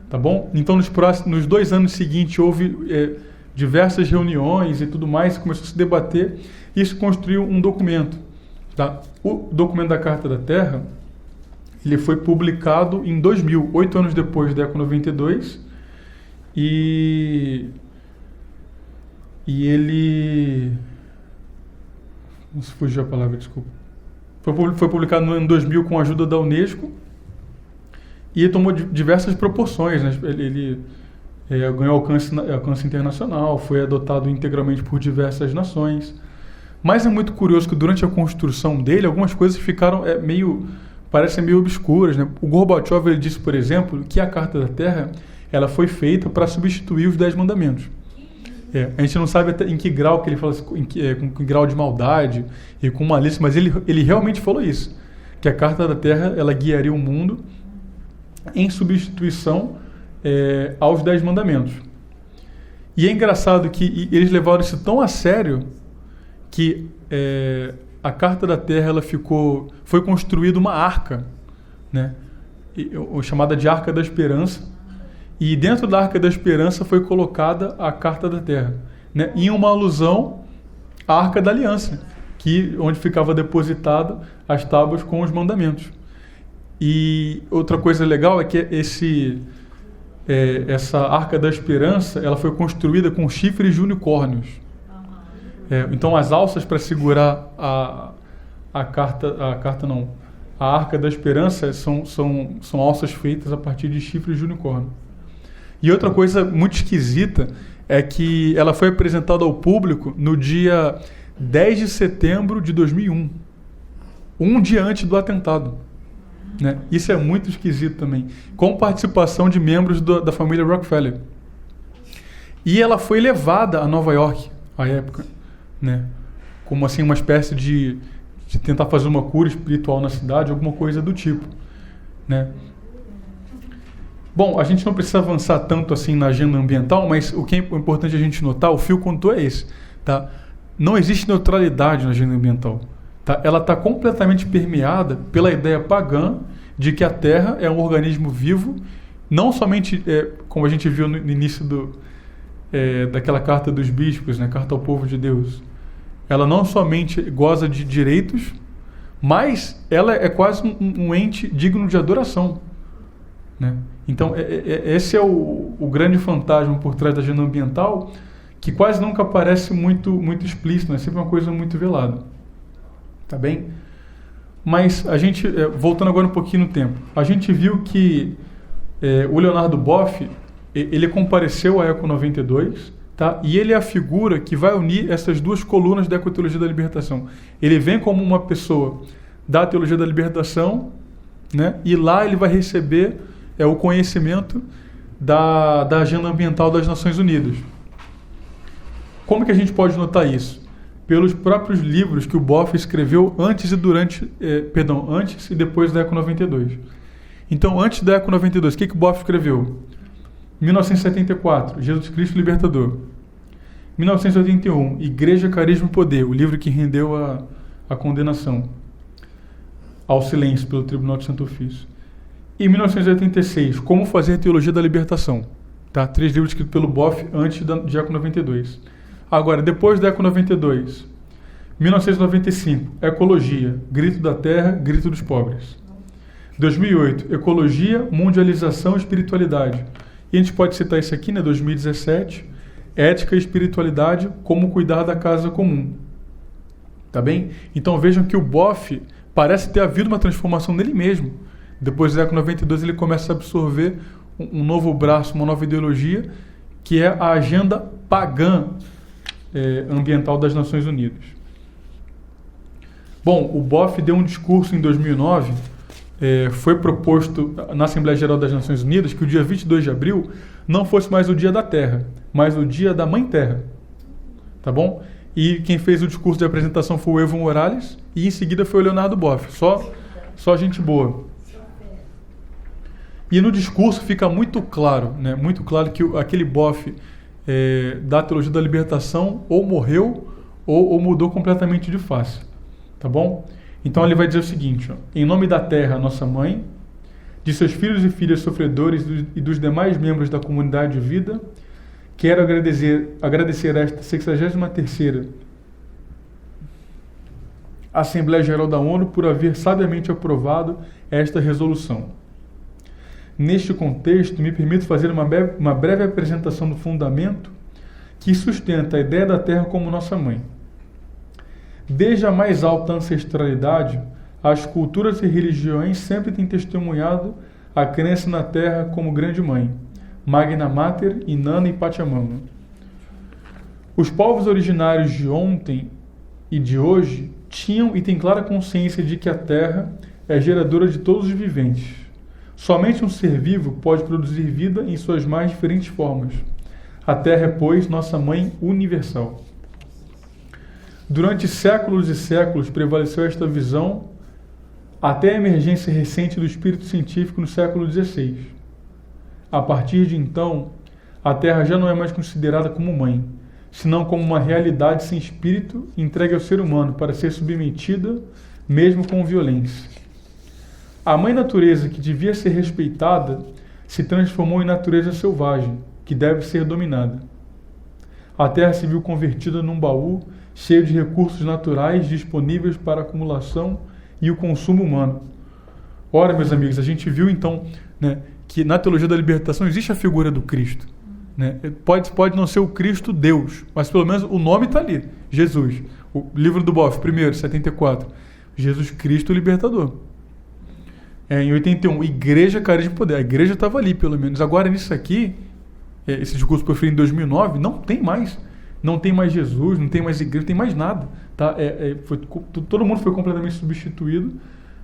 Tá bom? Então, nos 2 anos seguintes, houve diversas reuniões e tudo mais, começou a se debater, e isso construiu um documento. Tá? O documento da Carta da Terra, ele foi publicado em 2000, 8 anos depois da Eco 92, e ele... Não se fugiu a palavra, desculpa. Foi publicado no ano 2000 com a ajuda da Unesco, e tomou diversas proporções, né? Ele ganhou alcance internacional, foi adotado integralmente por diversas nações. Mas é muito curioso que durante a construção dele, algumas coisas ficaram parecem meio obscuras, né? O Gorbachev, ele disse, por exemplo, que a Carta da Terra ela foi feita para substituir os 10 mandamentos. A gente não sabe até em que grau que ele fala, com que grau de maldade e com malícia, mas ele realmente falou isso, que a Carta da Terra ela guiaria o mundo em substituição aos 10 mandamentos. E é engraçado que eles levaram isso tão a sério que a Carta da Terra foi construída uma arca, né, chamada de Arca da Esperança, e dentro da Arca da Esperança foi colocada a Carta da Terra, né, em uma alusão à Arca da Aliança, onde ficava depositada as tábuas com os mandamentos. E outra coisa legal é que essa Arca da Esperança ela foi construída com chifres de unicórnios. Então as alças para segurar a Arca da Esperança são alças feitas a partir de chifres de unicórnio. E outra coisa muito esquisita é que ela foi apresentada ao público no dia 10 de setembro de 2001, um dia antes do atentado. Né? Isso é muito esquisito também, com participação de membros da família Rockefeller. E ela foi levada a Nova York, à época, né? Como assim uma espécie de tentar fazer uma cura espiritual na cidade, alguma coisa do tipo, né? Bom, a gente não precisa avançar tanto assim na agenda ambiental, mas o que é importante a gente notar, o fio condutor é esse, tá? Não existe neutralidade na agenda ambiental. Tá? Ela está completamente permeada pela ideia pagã de que a Terra é um organismo vivo, não somente, como a gente viu no início daquela Carta dos Bispos, né? Carta ao Povo de Deus. Ela não somente goza de direitos, mas ela é quase um ente digno de adoração. Né? Então, esse é o grande fantasma por trás da agenda ambiental, que quase nunca aparece muito explícito, né? Sempre uma coisa muito velada. Tá bem? Mas a gente, voltando agora um pouquinho no tempo, a gente viu que o Leonardo Boff, ele compareceu à Eco 92, tá? E ele é a figura que vai unir essas duas colunas da Ecoteologia da Libertação. Ele vem como uma pessoa da Teologia da Libertação, né? E lá ele vai receber o conhecimento da agenda ambiental das Nações Unidas. Como que a gente pode notar isso? Pelos próprios livros que o Boff escreveu antes e depois da Eco 92. Então, antes da Eco 92, o que o Boff escreveu? 1974, Jesus Cristo Libertador. 1981, Igreja, Carisma e Poder, o livro que rendeu a condenação ao silêncio pelo Tribunal de Santo Ofício. E 1986, Como Fazer Teologia da Libertação. Tá? 3 livros escritos pelo Boff antes de Eco 92. Agora, depois da Eco 92, 1995, ecologia, grito da terra, grito dos pobres. 2008, ecologia, mundialização e espiritualidade. E a gente pode citar isso aqui, né? 2017, ética e espiritualidade, como cuidar da casa comum. Tá bem? Então vejam que o Boff parece ter havido uma transformação nele mesmo. Depois do século 92 ele começa a absorver um novo braço, uma nova ideologia, que é a agenda pagã ambiental das Nações Unidas. Bom, o Boff deu um discurso em 2009, foi proposto na Assembleia Geral das Nações Unidas que o dia 22 de abril não fosse mais o dia da Terra, mas o dia da Mãe Terra. Tá bom? E quem fez o discurso de apresentação foi o Evo Morales e em seguida foi o Leonardo Boff. Só gente boa. E no discurso fica muito claro, né? Muito claro que aquele Boff da teologia da libertação ou morreu ou mudou completamente de face. Tá bom? Então ele vai dizer o seguinte, ó, em nome da terra, nossa mãe, de seus filhos e filhas sofredores e dos demais membros da comunidade de vida, quero agradecer a esta 63ª Assembleia Geral da ONU por haver sabiamente aprovado esta resolução. Neste contexto, me permito fazer uma breve apresentação do fundamento que sustenta a ideia da Terra como nossa mãe. Desde a mais alta ancestralidade, as culturas e religiões sempre têm testemunhado a crença na Terra como grande mãe, Magna Mater, Inanna e Pachamama. Os povos originários de ontem e de hoje tinham e têm clara consciência de que a Terra é geradora de todos os viventes. Somente um ser vivo pode produzir vida em suas mais diferentes formas. A Terra é, pois, nossa mãe universal. Durante séculos e séculos prevaleceu esta visão até a emergência recente do espírito científico no século XVI. A partir de então, a Terra já não é mais considerada como mãe, senão como uma realidade sem espírito entregue ao ser humano para ser submetida, mesmo com violência. A mãe natureza, que devia ser respeitada, se transformou em natureza selvagem, que deve ser dominada. A Terra se viu convertida num baú cheio de recursos naturais disponíveis para a acumulação e o consumo humano. Ora, meus amigos, a gente viu então, né, que na teologia da libertação existe a figura do Cristo. Né? Pode não ser o Cristo Deus, mas pelo menos o nome está ali, Jesus. O livro do Boff, 1º, 74. Jesus Cristo Libertador. Em 81, Igreja, Carisma e Poder. A igreja estava ali, pelo menos. Agora, nisso aqui, esse discurso que eu fiz em 2009, não tem mais. Não tem mais Jesus, não tem mais igreja, não tem mais nada. Tá? Todo mundo foi completamente substituído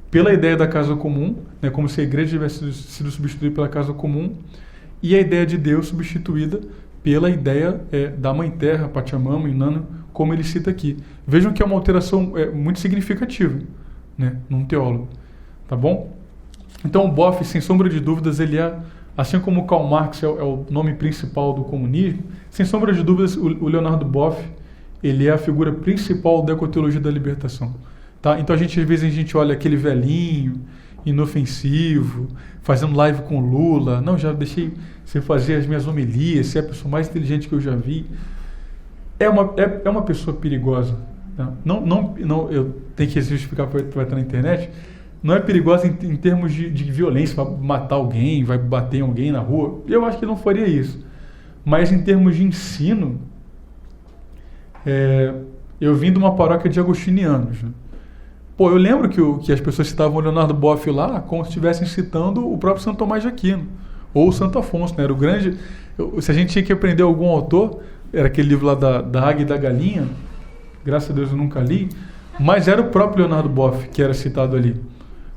pela ideia da casa comum, né? Como se a igreja tivesse sido substituída pela casa comum, e a ideia de Deus substituída pela ideia da Mãe Terra, Pachamama, Inanna, como ele cita aqui. Vejam que é uma alteração muito significativa, né? Num teólogo. Tá bom? Então o Boff, sem sombra de dúvidas, ele é, assim como Karl Marx é o nome principal do comunismo, sem sombra de dúvidas o Leonardo Boff, ele é a figura principal da ecoteologia da libertação. Tá? Então às vezes a gente olha aquele velhinho, inofensivo, fazendo live com Lula, não, já deixei você fazer as minhas homilias, você é a pessoa mais inteligente que eu já vi. É uma pessoa perigosa. Tá? Não, eu tenho que justificar para estar na internet. Não é perigosa em termos de violência, vai matar alguém, vai bater em alguém na rua. Eu acho que não faria isso. Mas em termos de ensino, eu vim de uma paróquia de agostinianos. Né? Pô, eu lembro que as pessoas citavam o Leonardo Boff lá como se estivessem citando o próprio Santo Tomás de Aquino, ou o Santo Afonso. Né? Era o grande... Se a gente tinha que aprender algum autor, era aquele livro lá da Águia e da Galinha, graças a Deus eu nunca li, mas era o próprio Leonardo Boff que era citado ali.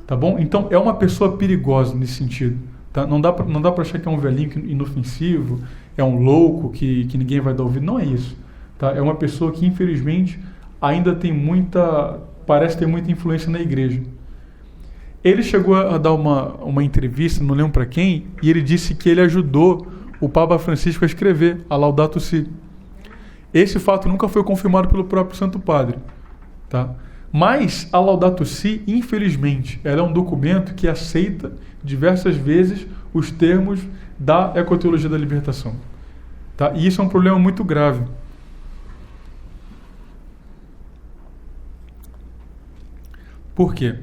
Tá bom? Então é uma pessoa perigosa nesse sentido. Tá? Não dá para achar que é um velhinho inofensivo, é um louco que ninguém vai dar ouvido. Não é isso. Tá? É uma pessoa que infelizmente ainda parece ter muita influência na igreja. Ele chegou a dar uma entrevista, não lembro para quem, e ele disse que ele ajudou o Papa Francisco a escrever a Laudato Si. Esse fato nunca foi confirmado pelo próprio Santo Padre. Tá? Mas a Laudato Si, infelizmente, ela é um documento que aceita diversas vezes os termos da ecoteologia da libertação. Tá? E isso é um problema muito grave. Por quê?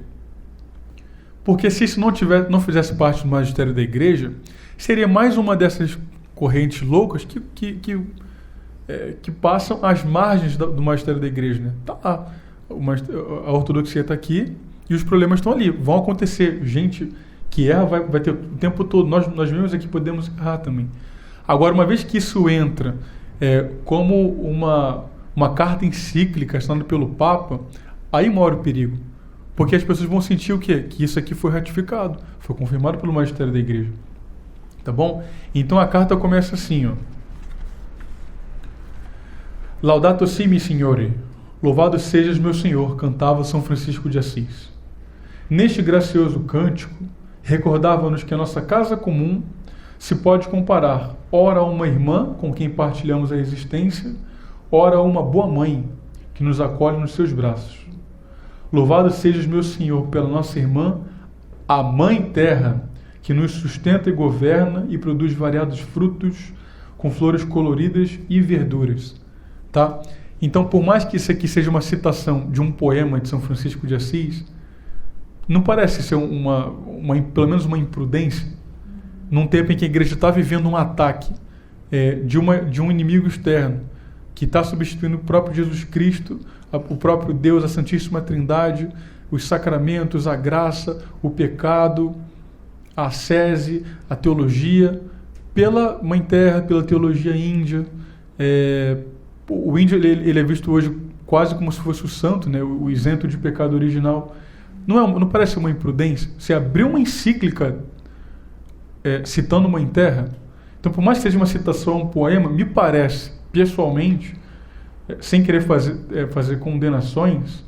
Porque se isso não fizesse parte do magistério da igreja, seria mais uma dessas correntes loucas que passam às margens do magistério da igreja. Né? Tá lá, a ortodoxia está aqui e os problemas estão ali. Vão acontecer. Gente que erra vai ter o tempo todo. Nós mesmos aqui podemos errar também. Agora, uma vez que isso entra como uma carta encíclica assinada pelo Papa, aí mora o perigo. Porque as pessoas vão sentir o quê? Que isso aqui foi ratificado, foi confirmado pelo magistério da igreja. Tá bom? Então a carta começa assim, ó. Laudato si, mi Signore. Louvado sejas, meu Senhor, cantava São Francisco de Assis. Neste gracioso cântico, recordava-nos que a nossa casa comum se pode comparar, ora a uma irmã com quem partilhamos a existência, ora a uma boa mãe que nos acolhe nos seus braços. Louvado sejas, meu Senhor, pela nossa irmã, a Mãe Terra, que nos sustenta e governa e produz variados frutos com flores coloridas e verduras. Tá? Então, por mais que isso aqui seja uma citação de um poema de São Francisco de Assis, não parece ser pelo menos uma imprudência, num tempo em que a igreja está vivendo um ataque de um inimigo externo, que está substituindo o próprio Jesus Cristo, o próprio Deus, a Santíssima Trindade, os sacramentos, a graça, o pecado, a ascese, a teologia, pela Mãe Terra, pela teologia índia. O índio ele é visto hoje quase como se fosse o santo, né? O isento de pecado original. Não parece uma imprudência? Você abrir uma encíclica citando Mãe Terra, então por mais que seja uma citação, um poema, me parece, pessoalmente, sem querer fazer condenações,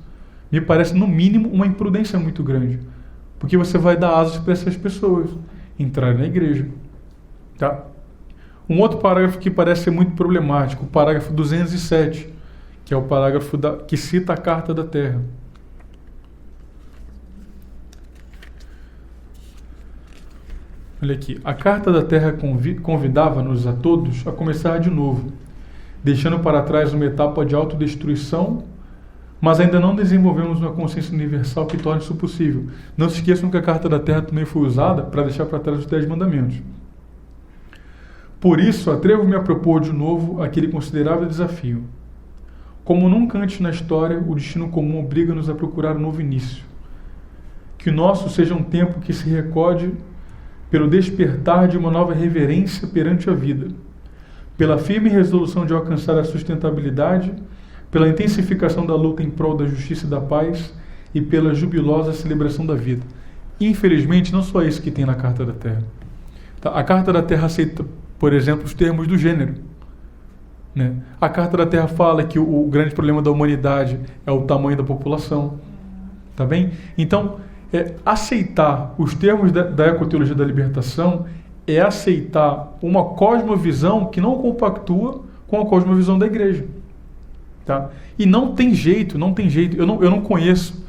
me parece no mínimo uma imprudência muito grande, porque você vai dar asas para essas pessoas entrarem na igreja. Tá? Um outro parágrafo que parece ser muito problemático, o parágrafo 207, que é o parágrafo que cita a Carta da Terra. Olha aqui, a Carta da Terra convidava-nos a todos a começar de novo, deixando para trás uma etapa de autodestruição, mas ainda não desenvolvemos uma consciência universal que torne isso possível. Não se esqueçam que a Carta da Terra também foi usada para deixar para trás os 10 mandamentos. Por isso, atrevo-me a propor de novo aquele considerável desafio. Como nunca antes na história, o destino comum obriga-nos a procurar um novo início. Que o nosso seja um tempo que se recorde pelo despertar de uma nova reverência perante a vida, pela firme resolução de alcançar a sustentabilidade, pela intensificação da luta em prol da justiça e da paz e pela jubilosa celebração da vida. Infelizmente, não só isso que tem na Carta da Terra. A Carta da Terra aceita, por exemplo, os termos do gênero. Né? A Carta da Terra fala que o grande problema da humanidade é o tamanho da população. Tá bem? Então, aceitar os termos da ecoteologia da libertação é aceitar uma cosmovisão que não compactua com a cosmovisão da igreja. Tá? E não tem jeito. Eu não conheço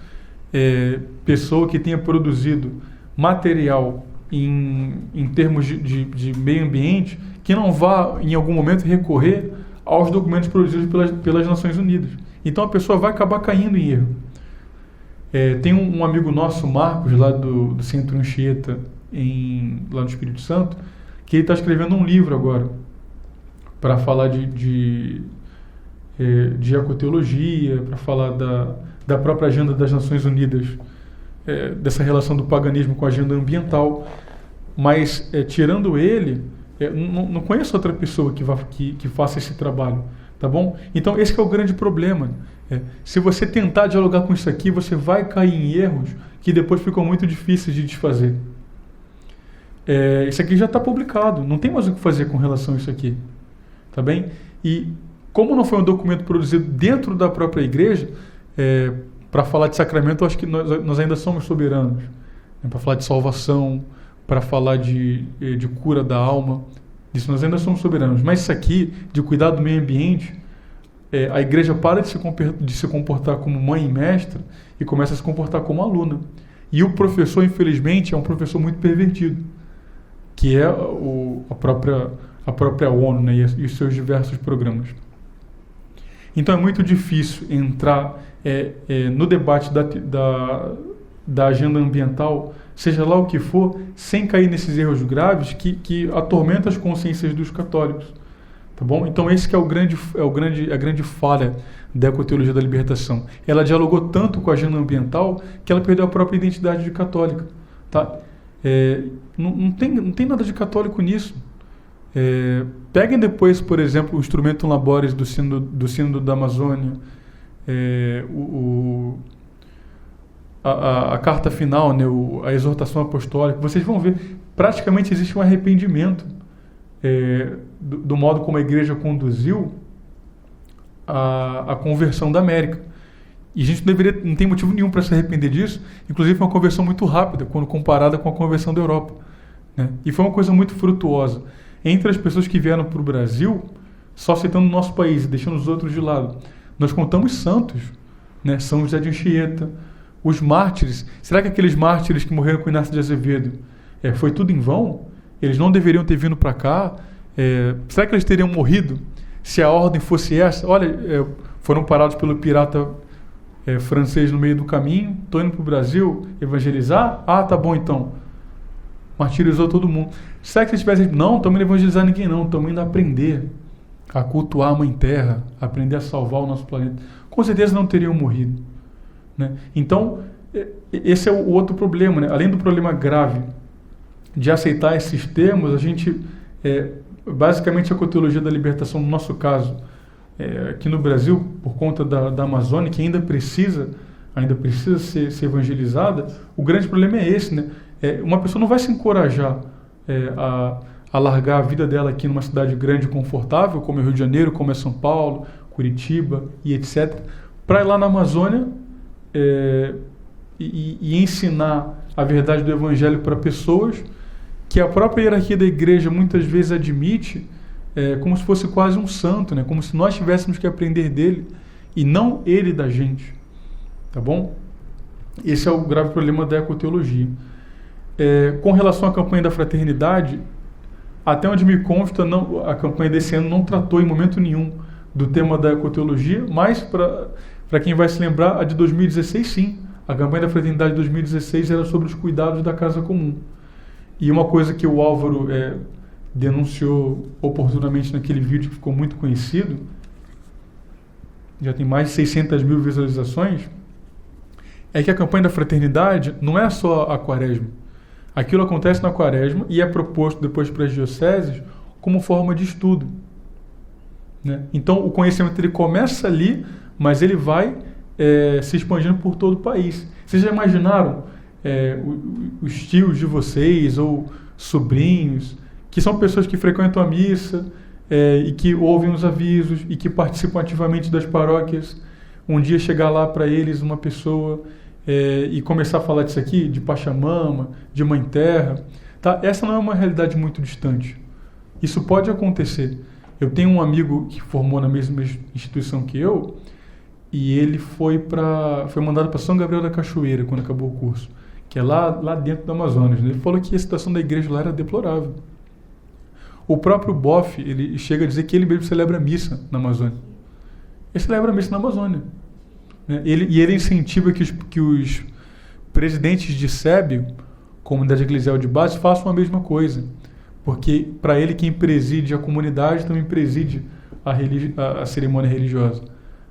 pessoa que tenha produzido material em termos de meio ambiente que não vá, em algum momento, recorrer aos documentos produzidos pelas Nações Unidas. Então a pessoa vai acabar caindo em erro. Tem um amigo nosso, Marcos, lá do Centro Anchieta, lá no Espírito Santo, que ele está escrevendo um livro agora para falar de ecoteologia, para falar da própria agenda das Nações Unidas, dessa relação do paganismo com a agenda ambiental. Mas, tirando ele, não conheço outra pessoa que faça esse trabalho. Tá bom? Então, esse que é o grande problema. Se você tentar dialogar com isso aqui, você vai cair em erros que depois ficam muito difíceis de desfazer. Isso aqui já está publicado, não tem mais o que fazer com relação a isso aqui. Tá bem? E como não foi um documento produzido dentro da própria igreja, para falar de sacramento, eu acho que nós ainda somos soberanos. Para falar de salvação, para falar de cura da alma, disso nós ainda somos soberanos. Mas isso aqui, de cuidar do meio ambiente, a igreja para de se comportar como mãe e mestra e começa a se comportar como aluna. E o professor, infelizmente, é um professor muito pervertido, que é a própria ONU, né, e os seus diversos programas. Então é muito difícil entrar no debate da agenda ambiental, seja lá o que for, sem cair nesses erros graves que atormentam as consciências dos católicos. Tá bom? Então esse que é a grande falha da ecoteologia da libertação. Ela dialogou tanto com a agenda ambiental que ela perdeu a própria identidade de católica. Tá? Não tem nada de católico nisso. Peguem depois, por exemplo, o Instrumentum Laboris do Sínodo da Amazônia, a carta final, né, a exortação apostólica. Vocês vão ver, praticamente existe um arrependimento do modo como a igreja conduziu a conversão da América. E a gente não tem motivo nenhum para se arrepender disso. Inclusive foi uma conversão muito rápida, quando comparada com a conversão da Europa, né? E foi uma coisa muito frutuosa. Entre as pessoas que vieram para o Brasil, só citando o nosso país, deixando os outros de lado, nós contamos santos, né? São José de Anchieta, os mártires. Será que aqueles mártires que morreram com Inácio de Azevedo foi tudo em vão? Eles não deveriam ter vindo para cá? Será que eles teriam morrido se a ordem fosse essa? Olha, foram parados pelo pirata francês no meio do caminho, estou indo para o Brasil evangelizar? Ah, tá bom então. Martirizou todo mundo. Será que eles tivessem dito, não, estamos indo evangelizar ninguém não, estamos indo aprender a cultuar a Mãe Terra, aprender a salvar o nosso planeta? Com certeza não teriam morrido, né? Então, esse é o outro problema, né? Além do problema grave de aceitar esses termos, a gente, basicamente a ecoteologia da libertação, no nosso caso, aqui no Brasil, por conta da Amazônia, que ainda precisa ser evangelizada, o grande problema é esse, né? Uma pessoa não vai se encorajar a largar a vida dela aqui numa cidade grande e confortável, como é Rio de Janeiro, como é São Paulo, Curitiba e etc., para ir lá na Amazônia e ensinar a verdade do Evangelho para pessoas que a própria hierarquia da igreja muitas vezes admite como se fosse quase um santo, né? Como se nós tivéssemos que aprender dele e não ele da gente. Tá bom? Esse é o grave problema da ecoteologia. Com relação à campanha da fraternidade, até onde me consta, a campanha desse ano não tratou em momento nenhum do tema da ecoteologia, mas para quem vai se lembrar, a de 2016 sim. A campanha da fraternidade de 2016 era sobre os cuidados da casa comum. E uma coisa que o Álvaro denunciou oportunamente naquele vídeo que ficou muito conhecido, já tem mais de 600 mil visualizações, é que a campanha da fraternidade não é só a quaresma. Aquilo acontece na quaresma e é proposto depois para as dioceses como forma de estudo, né? Então o conhecimento ele começa ali, mas ele vai se expandindo por todo o país. Vocês já imaginaram os tios de vocês ou sobrinhos, que são pessoas que frequentam a missa e que ouvem os avisos e que participam ativamente das paróquias, um dia chegar lá para eles uma pessoa e começar a falar disso aqui, de Pachamama, de Mãe Terra, tá? Essa não é uma realidade muito distante. Isso pode acontecer. Eu tenho um amigo que formou na mesma instituição que eu, e ele foi mandado para São Gabriel da Cachoeira quando acabou o curso, que é lá dentro da Amazônia, né? Ele falou que a situação da igreja lá era deplorável. O próprio Boff, ele chega a dizer que ele mesmo celebra missa na Amazônia. Ele celebra missa na Amazônia. Ele incentiva que os presidentes de SEB, Comunidade Eclesial de Base, façam a mesma coisa. Porque, para ele, quem preside a comunidade também preside a cerimônia religiosa,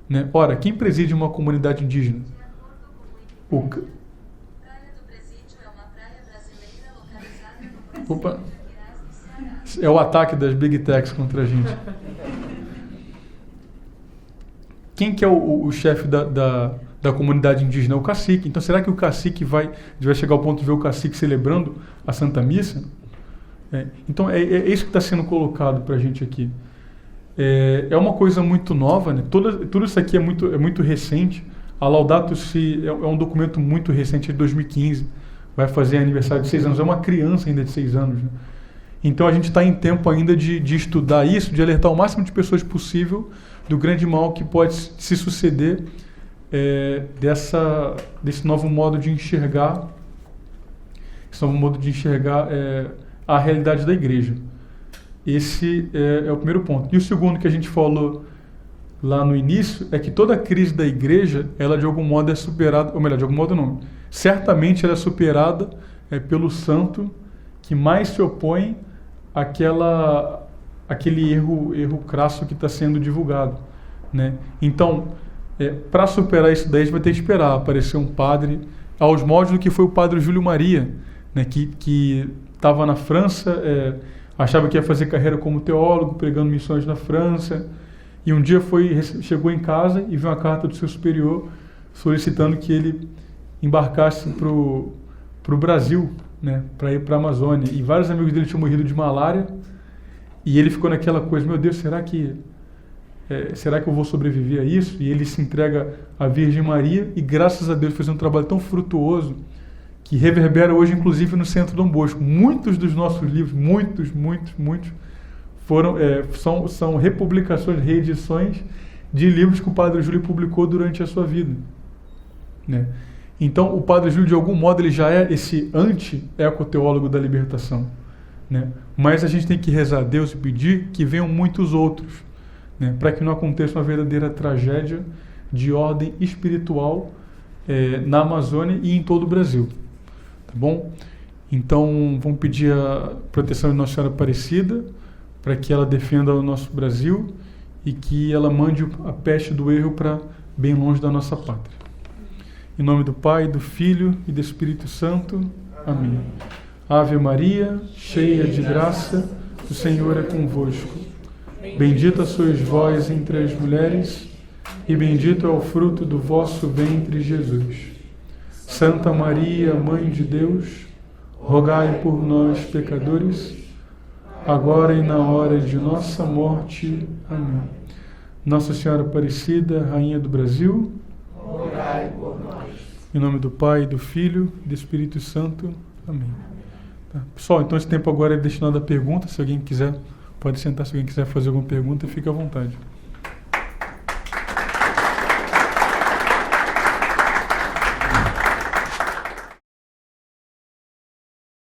né? Ora, quem preside uma comunidade indígena? Praia do Presídio é uma praia brasileira localizada no Opa! É o ataque das Big Techs contra a gente. Quem que é o chefe da comunidade indígena? É o cacique. Então, será que o cacique vai chegar ao ponto de ver o cacique celebrando a Santa Missa? Então, é isso que está sendo colocado para a gente aqui. É uma coisa muito nova, né? Tudo isso aqui é muito recente. A Laudato Si é um documento muito recente, de 2015. Vai fazer aniversário de 6 anos. É uma criança ainda de 6 anos, né? Então, a gente está em tempo ainda de estudar isso, de alertar o máximo de pessoas possível do grande mal que pode se suceder desse novo modo de enxergar, a realidade da igreja. Esse é o primeiro ponto. E o segundo que a gente falou lá no início, é que toda crise da igreja, ela de algum modo é superada, ou melhor, de algum modo não, certamente ela é superada pelo santo que mais se opõe àquele erro crasso que está sendo divulgado, né? Então, para superar isso daí, a gente vai ter que esperar aparecer um padre, aos moldes do que foi o padre Júlio Maria, né, que estava na França, achava que ia fazer carreira como teólogo, pregando missões na França, e um dia chegou em casa e viu uma carta do seu superior solicitando que ele embarcasse para o Brasil, né, para ir para a Amazônia. E vários amigos dele tinham morrido de malária, e ele ficou naquela coisa, meu Deus, será que eu vou sobreviver a isso? E ele se entrega à Virgem Maria, e graças a Deus fez um trabalho tão frutuoso que reverbera hoje, inclusive, no Centro Dom Bosco. Muitos dos nossos livros, muitos, são republicações, reedições de livros que o Padre Júlio publicou durante a sua vida, né? Então, o Padre Júlio, de algum modo, ele já é esse anti-ecoteólogo da libertação, né? Mas a gente tem que rezar a Deus e pedir que venham muitos outros, né, para que não aconteça uma verdadeira tragédia de ordem espiritual na Amazônia e em todo o Brasil. Tá bom? Então, vamos pedir a proteção de Nossa Senhora Aparecida para que ela defenda o nosso Brasil e que ela mande a peste do erro para bem longe da nossa pátria. Em nome do Pai, do Filho e do Espírito Santo. Amém. Ave Maria, cheia de graça, o Senhor é convosco. Bendita sois vós entre as mulheres, e bendito é o fruto do vosso ventre, Jesus. Santa Maria, Mãe de Deus, rogai por nós, pecadores, agora e na hora de nossa morte. Amém. Nossa Senhora Aparecida, Rainha do Brasil, rogai por nós. Em nome do Pai, do Filho e do Espírito Santo. Amém. Tá. Pessoal, então esse tempo agora é destinado a perguntas. Se alguém quiser, pode sentar. Se alguém quiser fazer alguma pergunta, fique à vontade.